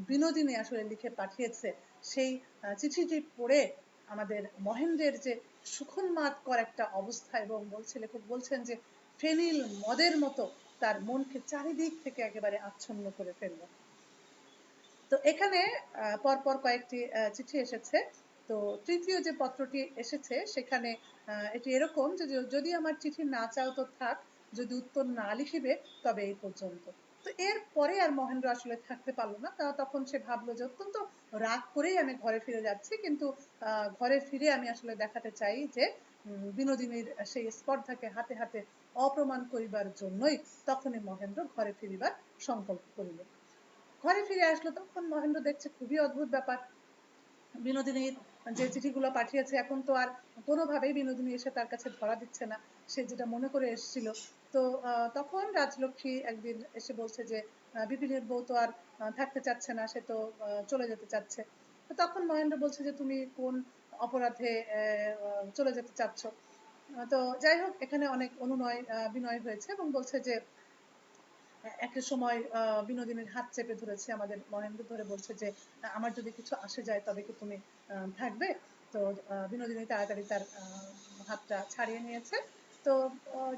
বিনোদিনী আসলে লিখে পাঠিয়েছে, সেই চিঠিটি পড়ে আমাদের মহেন্দ্রের যে সুখোন্মাদকর একটা অবস্থা, এবং লেখক বলছেন যে ফেনিল মদের মতো তার মনকে চারিদিক থেকে একেবারে আচ্ছন্ন করে ফেলল। তো এখানে পরপর কয়েকটি চিঠি এসেছে। তো তৃতীয় যে পত্রটি এসেছে সেখানে এটি এরকম যে যদি আমার চিঠি না চাও তো থাক, যদি উত্তর না লিখিবে তবে এই পর্যন্ত। তো এরপরে আর মহেন্দ্র আসলে থাকতে পারলো না, তখন সে ভাবলো যে অত্যন্ত রাগ করেই আমি ঘরে ফিরে যাচ্ছি, কিন্তু ঘরে ফিরে আমি আসলে দেখাতে চাই যে বিনোদিনীর সেই স্পর্ধাকে হাতে হাতে অপ্রমাণ করিবার জন্যই তখনই মহেন্দ্র ঘরে ফিরিবার সংকল্প করিল। ঘরে ফিরে আসলো, তখন মহেন্দ্র দেখছে খুবই অদ্ভুত ব্যাপার, বিনোদিনীর যে চিঠিগুলো পাঠিয়েছে এখন তো আর কোনোভাবেই বিনোদিনী এসে তার কাছে ধরা দিচ্ছে না, সে যেটা মনে করে এসেছিল। তো তখন রাজলক্ষ্মী একদিন এসে বলছে যে বিপিনের বউ তো আর থাকতে চাচ্ছে না, সে তো চলে যেতে চাচ্ছে। তো তখন মহেন্দ্র বলছে যে তুমি কোন অপরাধে চলে যেতে চাচ্ছ। তো যাই হোক, এখানে অনেক অনুনয় বিনয় হয়েছে এবং বলছে যে একটা সময় বিনোদিনীর হাত চেপে ধরেছে আমাদের মহেন্দ্র, ধরে বলছে যে আমার যদি কিছু আসে যায় তবে কি তুমি থাকবে। তো বিনোদিনী তাড়াতাড়ি তার হাতটা ছাড়িয়ে নিয়েছে। তো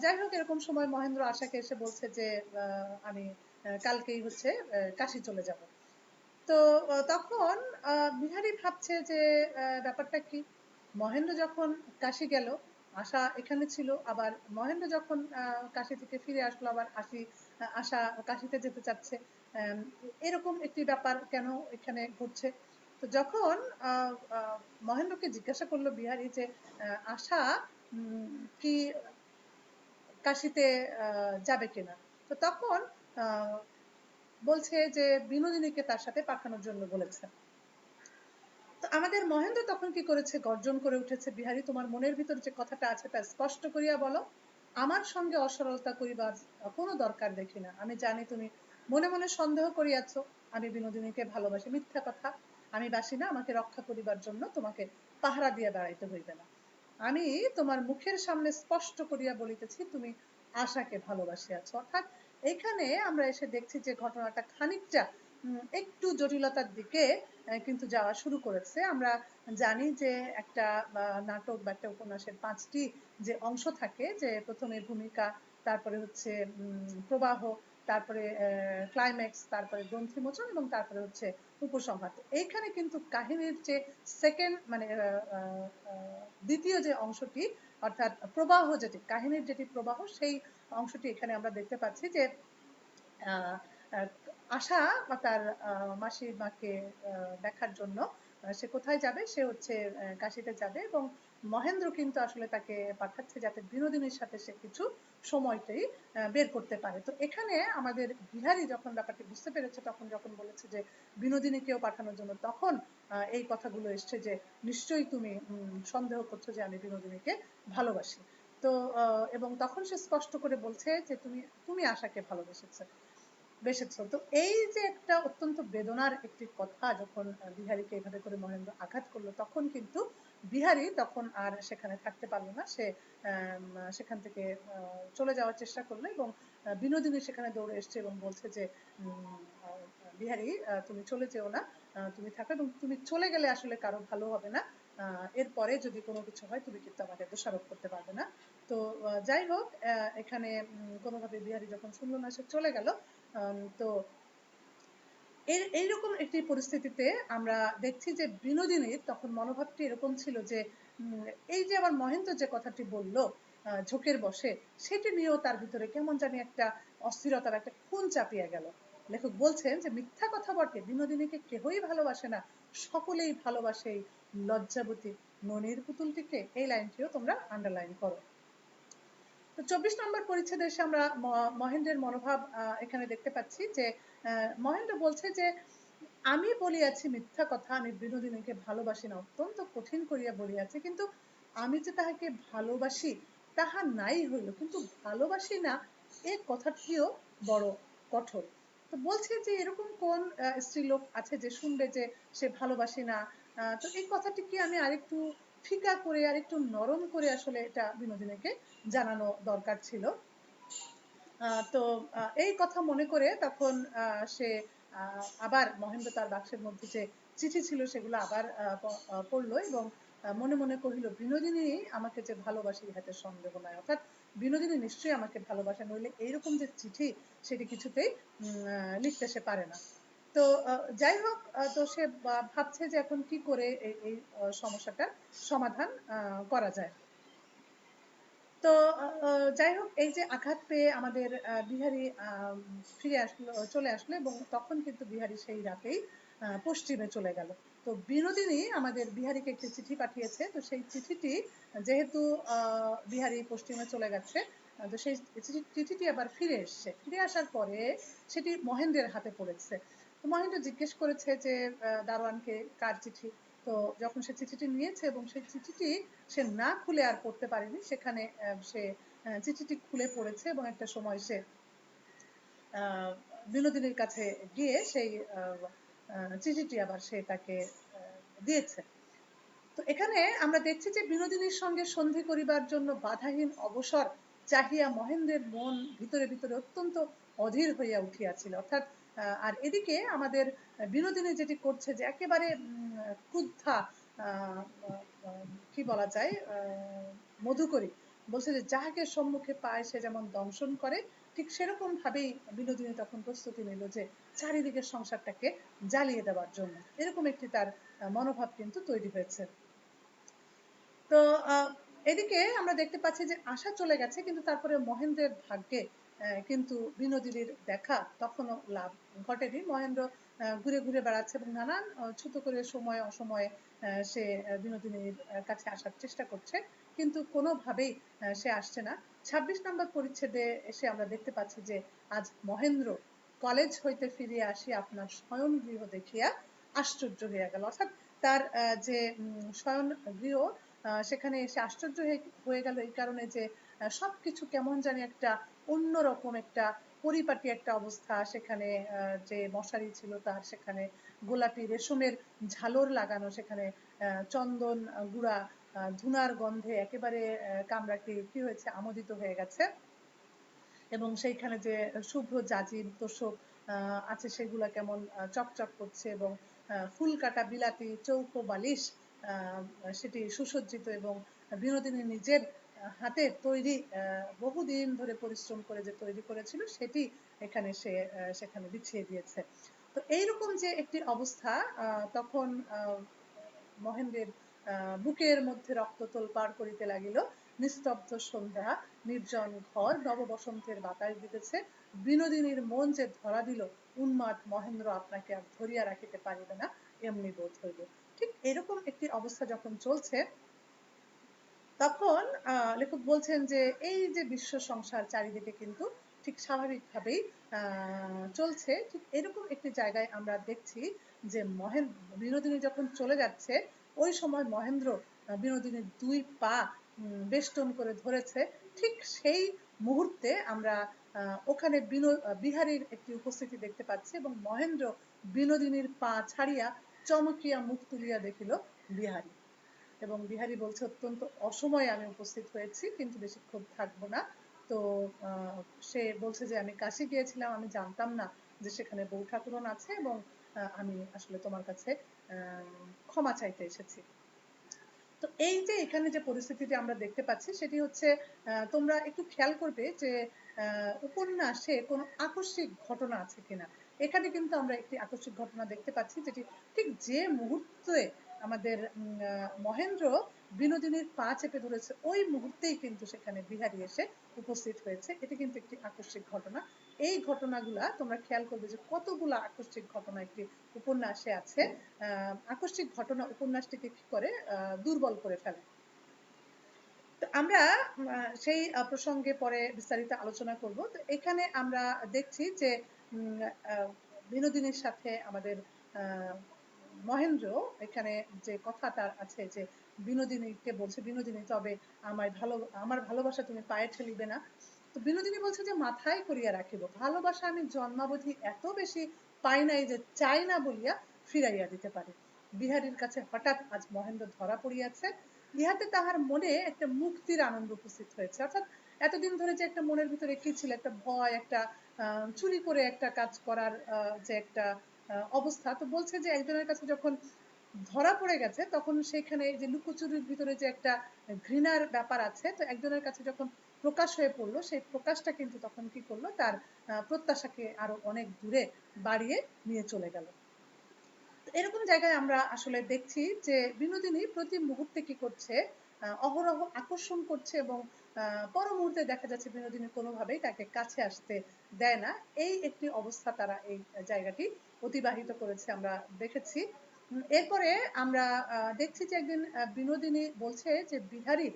যাই হোক, এরকম সময় মহেন্দ্র আশাকে এসে বলছে যে আমি কালকেই হচ্ছে কাশী চলে যাব। তো তখন বিহারী ভাবছে যে ব্যাপারটা কি, মহেন্দ্র যখন কাশী গেল আশা এখানে ছিল, আবার মহেন্দ্র যখন কাশী থেকে ফিরে আসলো আবার আশা কাশীতে যেতে চাচ্ছে, এরকম একটি ব্যাপার কেন এখানে ঘটছে। তো যখন মহেন্দ্রকে জিজ্ঞাসা করলো বিহারী যে আশা কি কাশীতে যাবে কিনা, তো তখন বলছে যে বিনোদিনীকে তার সাথে পাঠানোর জন্য বলেছে। তো আমাদের মহেন্দ্র তখন কি করেছে, গর্জন করে উঠেছে, বিহারী তোমার মনের ভিতর যে কথাটা আছে তা স্পষ্ট করিয়া বলো, আমার সঙ্গে অসরলতা করিবার কোনো দরকার দেখি না। আমি জানি তুমি মনে মনে সন্দেহ করিয়াছ আমি বিনোদিনীকে ভালোবাসি, মিথ্যা কথা, আমি বাসি না, আমাকে রক্ষা করিবার জন্য তোমাকে পাহারা দিয়ে বেড়াইতে হইবে না। আমি তোমার মুখের সামনে স্পষ্ট করিয়া বলিতেছি তুমি আশাকে ভালোবাসিয়াছ। অর্থাৎ এখানে আমরা এসে দেখছি যে ঘটনাটা খানিকটা একটু জটিলতার দিকে কিন্তু যাওয়া শুরু করেছে। আমরা জানি যে একটা নাটক বা একটা উপন্যাসের 5টি যে অংশ থাকে, যে প্রথমে ভূমিকা, তারপরে হচ্ছে প্রবাহ, তারপরে ক্লাইম্যাক্স, তারপরে গ্রন্থিমোচন এবং তারপরে হচ্ছে উপসংহার। এইখানে কিন্তু কাহিনীর যে সেকেন্ড মানে দ্বিতীয় যে অংশটি, অর্থাৎ প্রবাহ, যেটি কাহিনীর যেটি প্রবাহ, সেই অংশটি এখানে আমরা দেখতে পাচ্ছি যে আশা তার মাসির মাকে দেখার জন্য সে কোথায় যাবে, সে হচ্ছে কাশীতে যাবে, এবং মহেন্দ্র কিন্তু আসলে তাকে পাঠাচ্ছে যাতে বিনোদিনীর সাথে সে কিছু সময়টাই বের করতে পারে। তো এখানে আমাদের বিহারী যখন ব্যাপারটি বুঝতে পেরেছে, তখন যখন বলেছে যে বিনোদিনীকেও পাঠানোর জন্য, তখন এই কথাগুলো এসছে যে নিশ্চয়ই তুমি সন্দেহ করছো যে আমি বিনোদিনীকে ভালোবাসি। তো এবং তখন সে স্পষ্ট করে বলছে যে তুমি তুমি আশাকে ভালোবেসেছো। তো এই যে একটা অত্যন্ত বেদনার একটি কথা যখন বিহারীকে এভাবে করে মহেন্দ্র আঘাত করলো, তখন কিন্তু বিহারী তখন আর সেখানে থাকতে পারলো না, সে সেখান থেকে চলে যাওয়ার চেষ্টা করলো এবং বিনোদিনী সেখানে দৌড়ে এসছে এবং বলছে যে বিহারী তুমি চলে যেও না, তুমি থাকো, এবং তুমি চলে গেলে আসলে কারো ভালো হবে না, এরপরে যদি কোনো কিছু হয় তুমি কিন্তু আমাকে দোষারোপ করতে পারবে না। তো যাই হোক, এখানে কোনোভাবে বিহারী যখন শুনলো না, সে চলে গেল। তো এইরকম একটি পরিস্থিতিতে আমরা দেখছি যে বিনোদিনীর তখন মনোভাবটি এরকম ছিল যে এই যে আবার মহেন্দ্র যে কথাটি বলল ঝোঁকের বসে, সেটি নিয়েও তার ভিতরে কেমন জানি একটা অস্থিরতার একটা খুন চাপিয়ে গেল। লেখক বলছেন যে মিথ্যা কথা বটে, বিনোদিনীকে কেহই ভালোবাসে না, সকলেই ভালোবাসে লজ্জাবতী ননির পুতুলটিকে। এই লাইনটিও তোমরা আন্ডারলাইন করো। তো 24 নম্বর পরিচ্ছেদে এসে আমরা মহেন্দ্রের মনোভাব এখানে দেখতে পাচ্ছি যে মহেন্দ্র বলছে যে আমি বলিয়াছি মিথ্যা কথা, আমি বিনোদিনীকে ভালোবাসি না, অত্যন্ত কঠিন করিয়া বলিয়াছি, কিন্তু আমি যে তাহাকে ভালোবাসি তাহা নাই হইল, কিন্তু ভালোবাসি না এ কথাটিও বড় কঠোর। তো বলছে যে এরকম কোন স্ত্রীলোক আছে যে শুনবে যে সে ভালোবাসি না। তো এই কথাটি কি আমি আরেকটু ফিকা করে আরেকটু নরম করে আসলে এটা বিনোদিনীকে জানানো দরকার ছিল। তো এই কথা মনে করে তখন সে আবার মহেন্দ্র তার বাক্সের মধ্যে যে চিঠি ছিল সেগুলো আবার পড়লো এবং মনে মনে কহিল বিনোদিনী আমাকে যে ভালোবাসে ইহাতে সন্দেহ নাই। অর্থাৎ বিনোদিনী নিশ্চয়ই আমাকে ভালোবাসে, নইলে এইরকম যে চিঠি সেটি কিছুতেই লিখতে সে পারে না। তো যাই হোক, তো সে ভাবছে যে এখন কি করে এই সমস্যাটার সমাধান করা যায়। তো যাই হোক, এই যে আঘাত পেয়ে আমাদের বিহারী ফিরে আসলো, চলে আসলো, এবং তখন কিন্তু বিহারী সেই রাতেই পশ্চিমে চলে গেল। তো বিনোদিনী আমাদের বিহারীকে একটি চিঠি পাঠিয়েছে। তো সেই চিঠিটি যেহেতু বিহারী পশ্চিমে চলে গেছে, তো সেই চিঠিটি আবার ফিরে এসছে। ফিরে আসার পরে সেটি মহেন্দ্রের হাতে পড়েছে। তো মহেন্দ্র জিজ্ঞেস করেছে যে দারোয়ানকে, কার চিঠি? তো যখন সে চিঠিটি নিয়েছে এবং সেই চিঠিটি সে না খুলে আর পড়তে পারেনি, সেখানে সে চিঠিটি খুলে পড়েছে এবং একটা সময় সে বিনোদিনীর কাছে গিয়ে সেই চিঠিটি আবার সে তাকে দিয়েছে। তো এখানে আমরা দেখছি যে বিনোদিনীর সঙ্গে সন্ধি করিবার জন্য বাধাহীন অবসর চাহিয়া মহেন্দ্রের মন ভিতরে ভিতরে অত্যন্ত অধীর হইয়া উঠিয়াছিল। অর্থাৎ আর এদিকে আমাদের বিনোদিনী যেটি করছে, যে একেবারে ক্রুদ্ধা, কি বলা যায়, মধুকরী, বলছে যে যাহাকে সম্মুখে পায় সে যেমন দংশন করে, ঠিক সেরকম ভাবেই বিনোদিনী তখন প্রস্তুতি নিল যে চারিদিকের সংসারটাকে জ্বালিয়ে দেওয়ার জন্য। এরকম একটি তার মনোভাব কিন্তু তৈরি হয়েছে। তো এদিকে আমরা দেখতে পাচ্ছি যে আশা চলে গেছে, কিন্তু তারপরে মহেন্দ্রের ভাগ্যে কিন্তু বিনোদিনীর দেখা তখনও লাভ ঘটেনি। মহেন্দ্র ঘুরে ঘুরে বেড়াচ্ছে এবং নানান ছোট করে সময় অসময়ে সে বিনোদিনীর কাছে আসার চেষ্টা করছে, কিন্তু কোনোভাবেই সে আসছে না। ২৬ নম্বর পরিচ্ছেদে এসে আমরা দেখতে পাচ্ছি যে আজ মহেন্দ্র কলেজ হইতে ফিরিয়া আসি আপনার শয়ন গৃহ দেখিয়া আশ্চর্য হইয়া গেল। অর্থাৎ তার যে শয়ন গৃহ, সেখানে এসে আশ্চর্য হয়ে গেল এই কারণে যে সবকিছু কেমন জানি একটা অন্যরকম, একটা পরিপাটি একটা অবস্থা। সেখানে যে মশারি ছিল তার সেখানে গোলাপি রেশমের ঝালর লাগানো, সেখানে চন্দন গুঁড়া ধুনার গন্ধে একেবারে কামরাটি কি হয়েছে, আমোদিত হয়ে গেছে। এবং সেইখানে যে শুভ্র জাজির তোষক আছে সেগুলা কেমন চকচক করছে, এবং ফুল কাটা বিলাতি চৌকো বালিশ সেটি সুসজ্জিত, এবং বিনোদিনী নিজের হাতে তৈরি বহুদিন ধরে পরিশ্রম করে যে তৈরি করেছিল সেটি এখানে সে সেখানে বিছিয়ে দিয়েছে। তো এইরকম যে একটি অবস্থা, তখন মহেন্দ্রের বুকের মধ্যে রক্ত তোলপাড় করিতে লাগিল। নিস্তব্ধ সন্ধ্যা, নির্জন ঘর, নববসন্তের বাতাস দিতেছে, বিনোদিনীর মন যে ধরা দিল, উন্মাদ মহেন্দ্র আপনাকে আর ধরিয়া রাখিতে পারিবে না, এমনি বোধ হইল। ঠিক এরকম একটি অবস্থা যখন চলছে, তখন লেখক বলছেন যে এই যে বিশ্ব সংসার চারিদিকে কিন্তু ঠিক স্বাভাবিকভাবেই চলছে। ঠিক এরকম একটি জায়গায় আমরা দেখছি যে বিনোদিনী যখন চলে যাচ্ছে, ওই সময় মহেন্দ্র বিনোদিনীর দুই পা বেষ্টন করে ধরেছে। ঠিক সেই মুহূর্তে আমরা ওখানে বিহারীর একটি উপস্থিতি দেখতে পাচ্ছি, এবং মহেন্দ্র বিনোদিনীর পা ছাড়িয়া চমকিয়া মুখ তুলিয়া দেখিল বিহারী, এবং বিহারী বলছে অত্যন্ত অসময়ে আমি উপস্থিত হয়েছি, কিন্তু বেশিক্ষণ থাকবো না। তো সে বলছে যে আমি কাশী গিয়েছিলাম, আমি জানতাম না যে সেখানে বউ ঠাকুরন আছে, এবং আমি আসলে তোমার কাছে ক্ষমা চাইতে এসেছি। তো এই যে এখানে যে পরিস্থিতিটি আমরা দেখতে পাচ্ছি সেটি হচ্ছে, তোমরা একটু খেয়াল করবে যে উপন্যাসে কোনো আকস্মিক ঘটনা আছে কিনা। এখানে কিন্তু আমরা একটি আকস্মিক ঘটনা দেখতে পাচ্ছি, যেটি ঠিক যে মুহূর্তে আমাদের মহেন্দ্র বিনোদিনীর পা চেপে ধরেছে, ওই মুহূর্তেই কিন্তু সেখানে বিহারী এসে উপস্থিত হয়েছে। এটি কিন্তু একটি আকস্মিক ঘটনা। এই ঘটনাগুলা তোমরা খেয়াল করবে যে কতগুলো আকস্মিক ঘটনা একটি উপন্যাসে আছে। আকস্মিক ঘটনা উপন্যাসটিকে কি করে দুর্বল করে ফেলে। তো আমরা সেই প্রসঙ্গে পরে বিস্তারিত আলোচনা করব। তো এখানে আমরা দেখছি যে বিনোদিনীর সাথে আমাদের মহেন্দ্র এখানে যে কথাটা আছে, যে বিনোদিনীকে বলছে, বিনোদিনী তবে আমার ভালোবাসা তুমি পায়ে ঠেলিবে না। তো বিনোদিনী বলছে যে মাথায় করিয়া রাখিব, ভালোবাসা আমি জন্মাবধি এত বেশি পাই নাই যে চাই না বলিয়া ফিরাইয়া দিতে পারি। বিহারীর কাছে হঠাৎ আজ মহেন্দ্র ধরা পড়িয়াছে, ইহাতে তাহার মনে একটা মুক্তির আনন্দ উপস্থিত হয়েছে। অর্থাৎ এতদিন ধরে যে একটা মনের ভিতরে কি ছিল, একটা ভয়, একটা চুরি করে একটা কাজ করার যে একটা অবস্থা, তো বলছে যে একজনের কাছে যখন ধরা পড়ে গেছে, তখন সেখানে যে লুকোচুরির ভিতরে যে একটা ঘৃণার ব্যাপার আছে, তো একজনের কাছে যখন প্রকাশ হয়ে পড়লো, সেই প্রকাশটা কিন্তু তখন কি করলো, তার প্রত্যাশাকে আরো অনেক দূরে বাড়িয়ে নিয়ে চলে গেল। এরকম জায়গায় আমরা আসলে দেখছি যে বিনোদিনী প্রতি মুহূর্তে কি করছে, অহরহ আকর্ষণ করছে এবং পর মুহূর্তে দেখা যাচ্ছে বিনোদিনী কোনোভাবেই তাকে কাছে আসতে দেয় না। এই একটি অবস্থা তারা এই জায়গাটি অতিবাহিত করেছে আমরা দেখেছি। এরপরে আমরা দেখছি যে একদিন বিনোদিনী বলছে যে বিহারী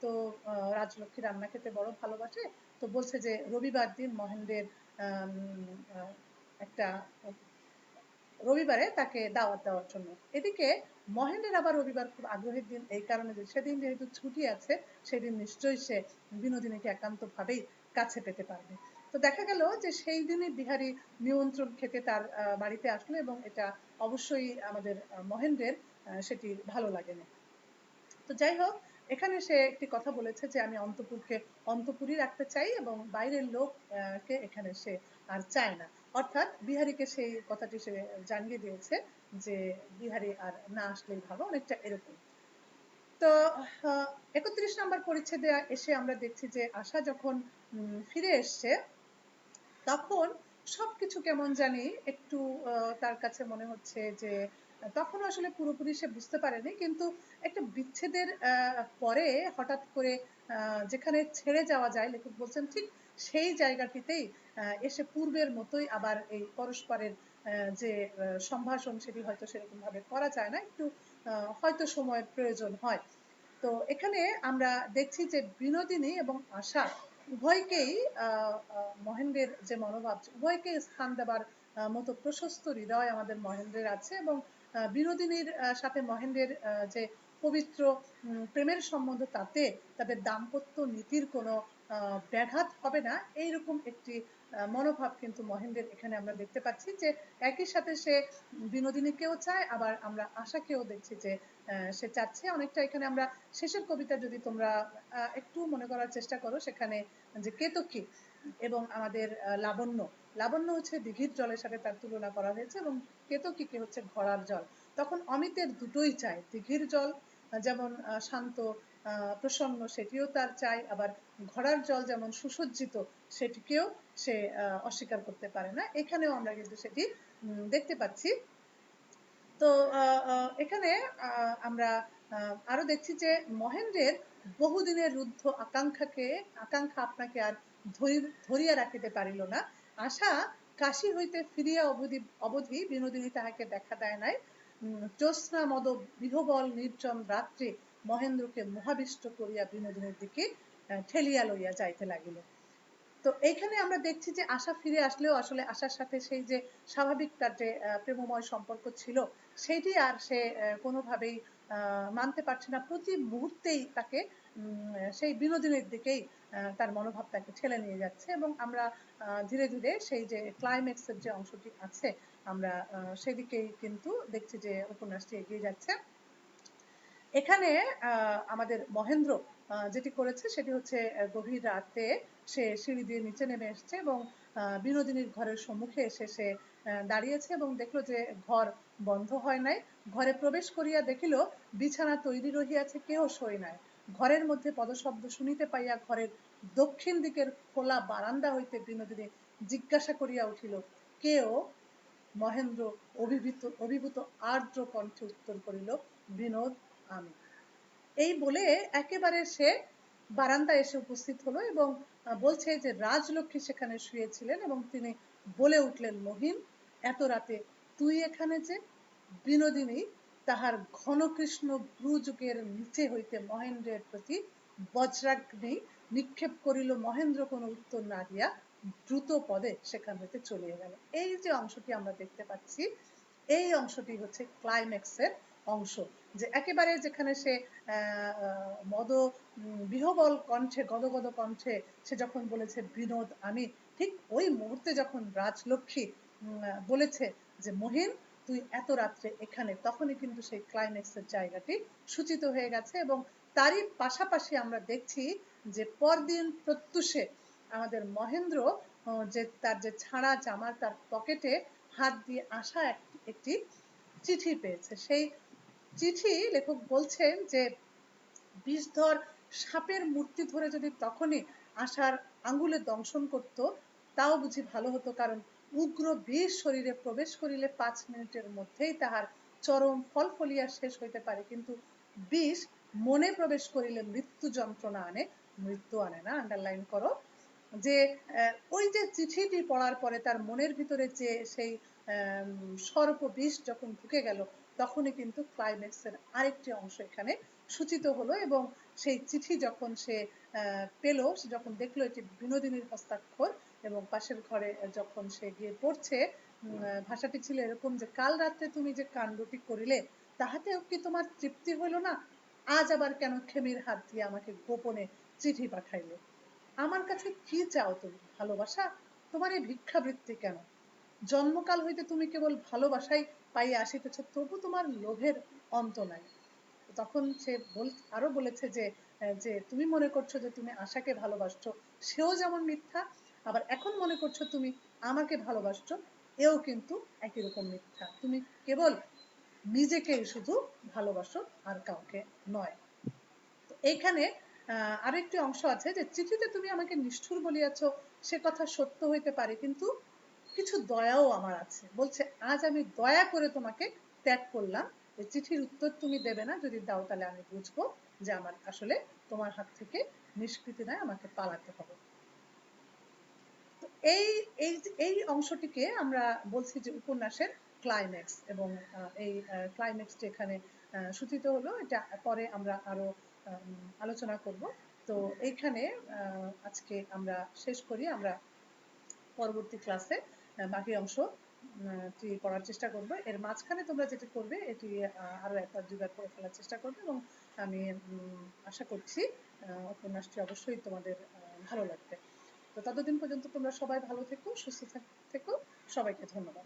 তো রাজলক্ষ্মী রান্না খেতে বড় ভালোবাসে, তো বলছে যে রবিবার দিন মহেন্দ্রের একটা রবিবারে তাকে দাওয়াত দেওয়ার জন্য। এদিকে মহেন্দ্রের আবার রবিবার খুব আগ্রহের দিন, এই কারণে যে সেদিন যেহেতু ছুটি আছে সেদিন নিশ্চয়ই সে বিনোদিনীকে একান্ত ভাবেই কাছে পেতে পারবে। তো দেখা গেল যে সেই দিনই বিহারী নিমন্ত্রণ খেতে তার বাড়িতে আসলো এবং এটা অবশ্যই আমাদের মহেন্দ্রের সেটি ভালো লাগেনি। তো যাই হোক, এখানে সে একটি কথা বলেছে যে আমি অন্তপুরকে অন্তপুরই রাখতে চাই এবং বাইরের লোককে এখানে সে আর চায় না। অর্থাৎ বিহারীকে সেই কথাটি সে জানিয়ে দিয়েছে যে বিহারী আর না আসলেই ভালো, অনেকটা এরকম। তো ৩১ নম্বর পরিচ্ছেদে এসে আমরা দেখছি যে আশা যখন ফিরে এসছে তখন সবকিছু কেমন জানি একটু তার কাছে মনে হচ্ছে যে তখন আসলে পুরোপুরি সে বুঝতে পারেনি, কিন্তু একটা বিচ্ছেদের পরে হঠাৎ করে যেখানে ছেড়ে যাওয়া যায়, লেখক বলছেন ঠিক সেই জায়গাটিতেই এসে পূর্বের মতোই আবার এই পরস্পরের যে সম্ভাষণ সেটি হয়তো সেরকম ভাবে করা যায় না, একটু হয়তো সময়ের প্রয়োজন হয়। তো এখানে আমরা দেখছি যে বিনোদিনী এবং আশা উভয়কেই মহেন্দ্রের যে মনোভাব, উভয়কে স্থান দেবার মতো প্রশস্ত হৃদয় আমাদের মহেন্দ্রের আছে এবং বিনোদিনীর সাথে মহেন্দ্রের যে পবিত্র প্রেমের সম্বন্ধ, তাতে তাদের দাম্পত্য নীতির কোনো ব্যাঘাত হবে না, এইরকম একটি মনোভাব কিন্তু মহেন্দ্রের এখানে আমরা দেখতে পাচ্ছি। যে একই সাথে সে বিনোদিনীকেও চায়, আবার আমরা আশাকেও দেখছি যে সে চাচ্ছে। অনেকটা এখানে আমরা শেষের কবিতা যদি তোমরা একটু মনে করার চেষ্টা করো, সেখানে যে কেতকী এবং আমাদের লাবণ্য, লাবণ্য হচ্ছে দিঘির জলের সাথে তার তুলনা করা হয়েছে এবং কেতকীকে হচ্ছে ঘোড়ার জল। তখন অমিতের দুটোই চাই, দিঘির জল যেমন শান্ত প্রসন্ন সেটিও তার চাই, আবার ঘোড়ার জল যেমন সুসজ্জিত সেটিকেও সে অস্বীকার করতে পারে না। এখানেও আমরা কিন্তু সেটি দেখতে পাচ্ছি। তো এখানে আমরা আরো দেখছি যে মহেন্দ্রের বহুদিনের রুদ্ধ আকাঙ্ক্ষা আপনাকে আর ধরিয়া রাখিতে পারিল না। আশা কাশী হইতে ফিরিয়া অবধি বিনোদিনী তাহাকে দেখা দেয় নাই। জ্যোৎস্না মদ বিহবল নির্জন রাত্রে মহেন্দ্রকে মোহাবিষ্ট করিয়া বিনোদিনীর দিকে ঠেলিয়া লইয়া যাইতে লাগিল। তো এইখানে আমরা দেখছি যে আশা ফিরে আসলেও আসলে আশার সাথে সেই যে স্বাভাবিক তার যে প্রেমময় সম্পর্ক ছিল সেটি আর সে কোনোভাবেই মানতে পারছে না। প্রতি মুহূর্তেই তাকে সেই বিনোদিনীর দিকেই তার মনোভাব তাকে ঠেলে নিয়ে যাচ্ছে এবং আমরা ধীরে ধীরে সেই যে ক্লাইম্যাক্সের যে অংশটি আছে আমরা সেদিকেই কিন্তু দেখছি যে উপন্যাসটি এগিয়ে যাচ্ছে। এখানে আমাদের মহেন্দ্র যেটি করেছে সেটি হচ্ছে গভীর রাতে সে সিঁড়ি দিয়ে নিচে নেমে এসছে এবং বিনোদিনীর ঘরের সম্মুখে এসে সে দাঁড়িয়েছে এবং দেখলো যে ঘর বন্ধ হয় নাই। ঘরে প্রবেশ করিয়া দেখিল বিছানা তৈরি রহিয়াছে, কেউ শোয় নাই। ঘরের মধ্যে পদশব্দ শুনিতে পাইয়া ঘরের দক্ষিণ দিকের খোলা বারান্দা হইতে বিনোদিনী জিজ্ঞাসা করিয়া উঠিল, কেউ? মহেন্দ্র অভিভূত আর্দ্র কণ্ঠে উত্তর করিল, বিনোদ, আমি। এই বলে একেবারে সে বারান্দায় এসে উপস্থিত হলো এবং বলছে যে রাজলক্ষ্মী সেখানে শুয়েছিলেন এবং তিনি বলে উঠলেন, মহিন, এত রাতে তুই এখানে যে? বিনোদিনী তাহার ঘনকৃষ্ণ ভ্রুযুগের নিচে হইতে মহেন্দ্রের প্রতি বজ্রাগ্নি নিক্ষেপ করিল। মহেন্দ্র কোনো উত্তর না দিয়া দ্রুত পদে সেখান হইতে চলিয়া গেল। এই যে অংশটি আমরা দেখতে পাচ্ছি, এই অংশটি হচ্ছে ক্লাইম্যাক্সের অংশ, যে একেবারে যেখানে সে মদ বিহবল কণ্ঠে গদগদ কণ্ঠে সে যখন বলেছে বিনোদ আমি, ঠিক ওই মুহূর্তে যখন রাজলক্ষ্মী বলেছে যে মহিন তুই এত রাত্রে এখানে, তখনই কিন্তু সেই ক্লাইম্যাক্সের জায়গাটি সূচিত হয়ে গেছে এবং তারই পাশাপাশি আমরা দেখছি যে পরদিন প্রত্যুষে আমাদের মহেন্দ্র যে তার যে ছাড়া জামার তার পকেটে হাত দিয়ে আসা একটি চিঠি পেয়েছে। সেই চিঠি লেখক বলছেন যে বিষধর সাপের মূর্তি ধরে যদি তখনই আশার আঙ্গুলে দংশন করত তাও বুঝি ভালো হতো, কারণ উগ্র বিষ শরীরে প্রবেশ করিলে 5 মিনিটের মধ্যেই তাহার চরম ফল ফলিয়া শেষ হইতে পারে, কিন্তু বিষ মনে প্রবেশ করিলে মৃত্যু যন্ত্রণা আনে, মৃত্যু আনে না। আন্ডারলাইন করো যে ওই যে চিঠিটি পড়ার পরে তার মনের ভিতরে যে সেই সর্প বিষ যখন ঢুকে গেল, তখনই কিন্তু ক্লাইম্যাক্সের আরেকটি অংশ এখানে সূচিত হলো। এবং সেই চিঠি যখন সে পেল, সে যখন দেখলো এটি বিনোদিনীর হস্তাক্ষর, এবং পাশের ঘরে যখন সে গিয়ে পড়ছে, ভাষাটি ছিল এরকম যে, কাল রাত্রে তুমি যে কাণ্ডটি করিলে তাহাতেও কি তোমার তৃপ্তি হইল না? আজ আবার কেন খেমির হাত দিয়ে আমাকে গোপনে চিঠি পাঠাইলে? আমার কাছে কি চাও তুমি? ভালোবাসা? তোমার এই ভিক্ষাবৃত্তি কেন? জন্মকাল হইতে তুমি কেবল ভালোবাসাই পাইয়া আসিতেছ, তবু তোমার লোভের অন্ত নাই। তখন সে আরো বলেছে যে যে তুমি মনে করছো যে তুমি আশাকে ভালোবাসছো, সেও যেমন মিথ্যা, আবার এখন মনে করছো তুমি আমাকে ভালোবাসছো, এও কিন্তু একই রকম মিথ্যা। তুমি কেবল নিজেকেই শুধু ভালোবাসো, আর কাউকে নয়। তো এইখানে আরেকটি অংশ আছে যে, চিঠিতে তুমি আমাকে নিষ্ঠুর বলিয়াছ, সে কথা সত্য হইতে পারে, কিন্তু কিছু দয়াও আমার আছে। বলছে, আজ আমি দয়া করে তোমাকে ত্যাগ করলাম। এই চিঠির উত্তর তুমি দেবে না, যদি দাও তাহলে আমি বুঝবো যে আমার আসলে তোমার হাত থেকে নিষ্কৃতি নয়, আমাকে পালাতে হবে। তো এই এই এই অংশটিকে আমরা বলছি যে উপন্যাসের ক্লাইম্যাক্স, এবং এই ক্লাইম্যাক্সটি এখানে সূচিত হলো। এটা পরে আমরা আরো আলোচনা করব। তো এইখানে আজকে আমরা শেষ করি। আমরা পরবর্তী ক্লাসে বাকি অংশ পড়ার চেষ্টা করব। এর মাঝখানে তোমরা যেটা করবে, এটি আরো একবার দুইবার পড়ে ফেলার চেষ্টা করবে, এবং আমি আশা করছি উপন্যাসটি অবশ্যই তোমাদের ভালো লাগবে। তো ততদিন পর্যন্ত তোমরা সবাই ভালো থেকো, সুস্থ থেকো। সবাইকে ধন্যবাদ।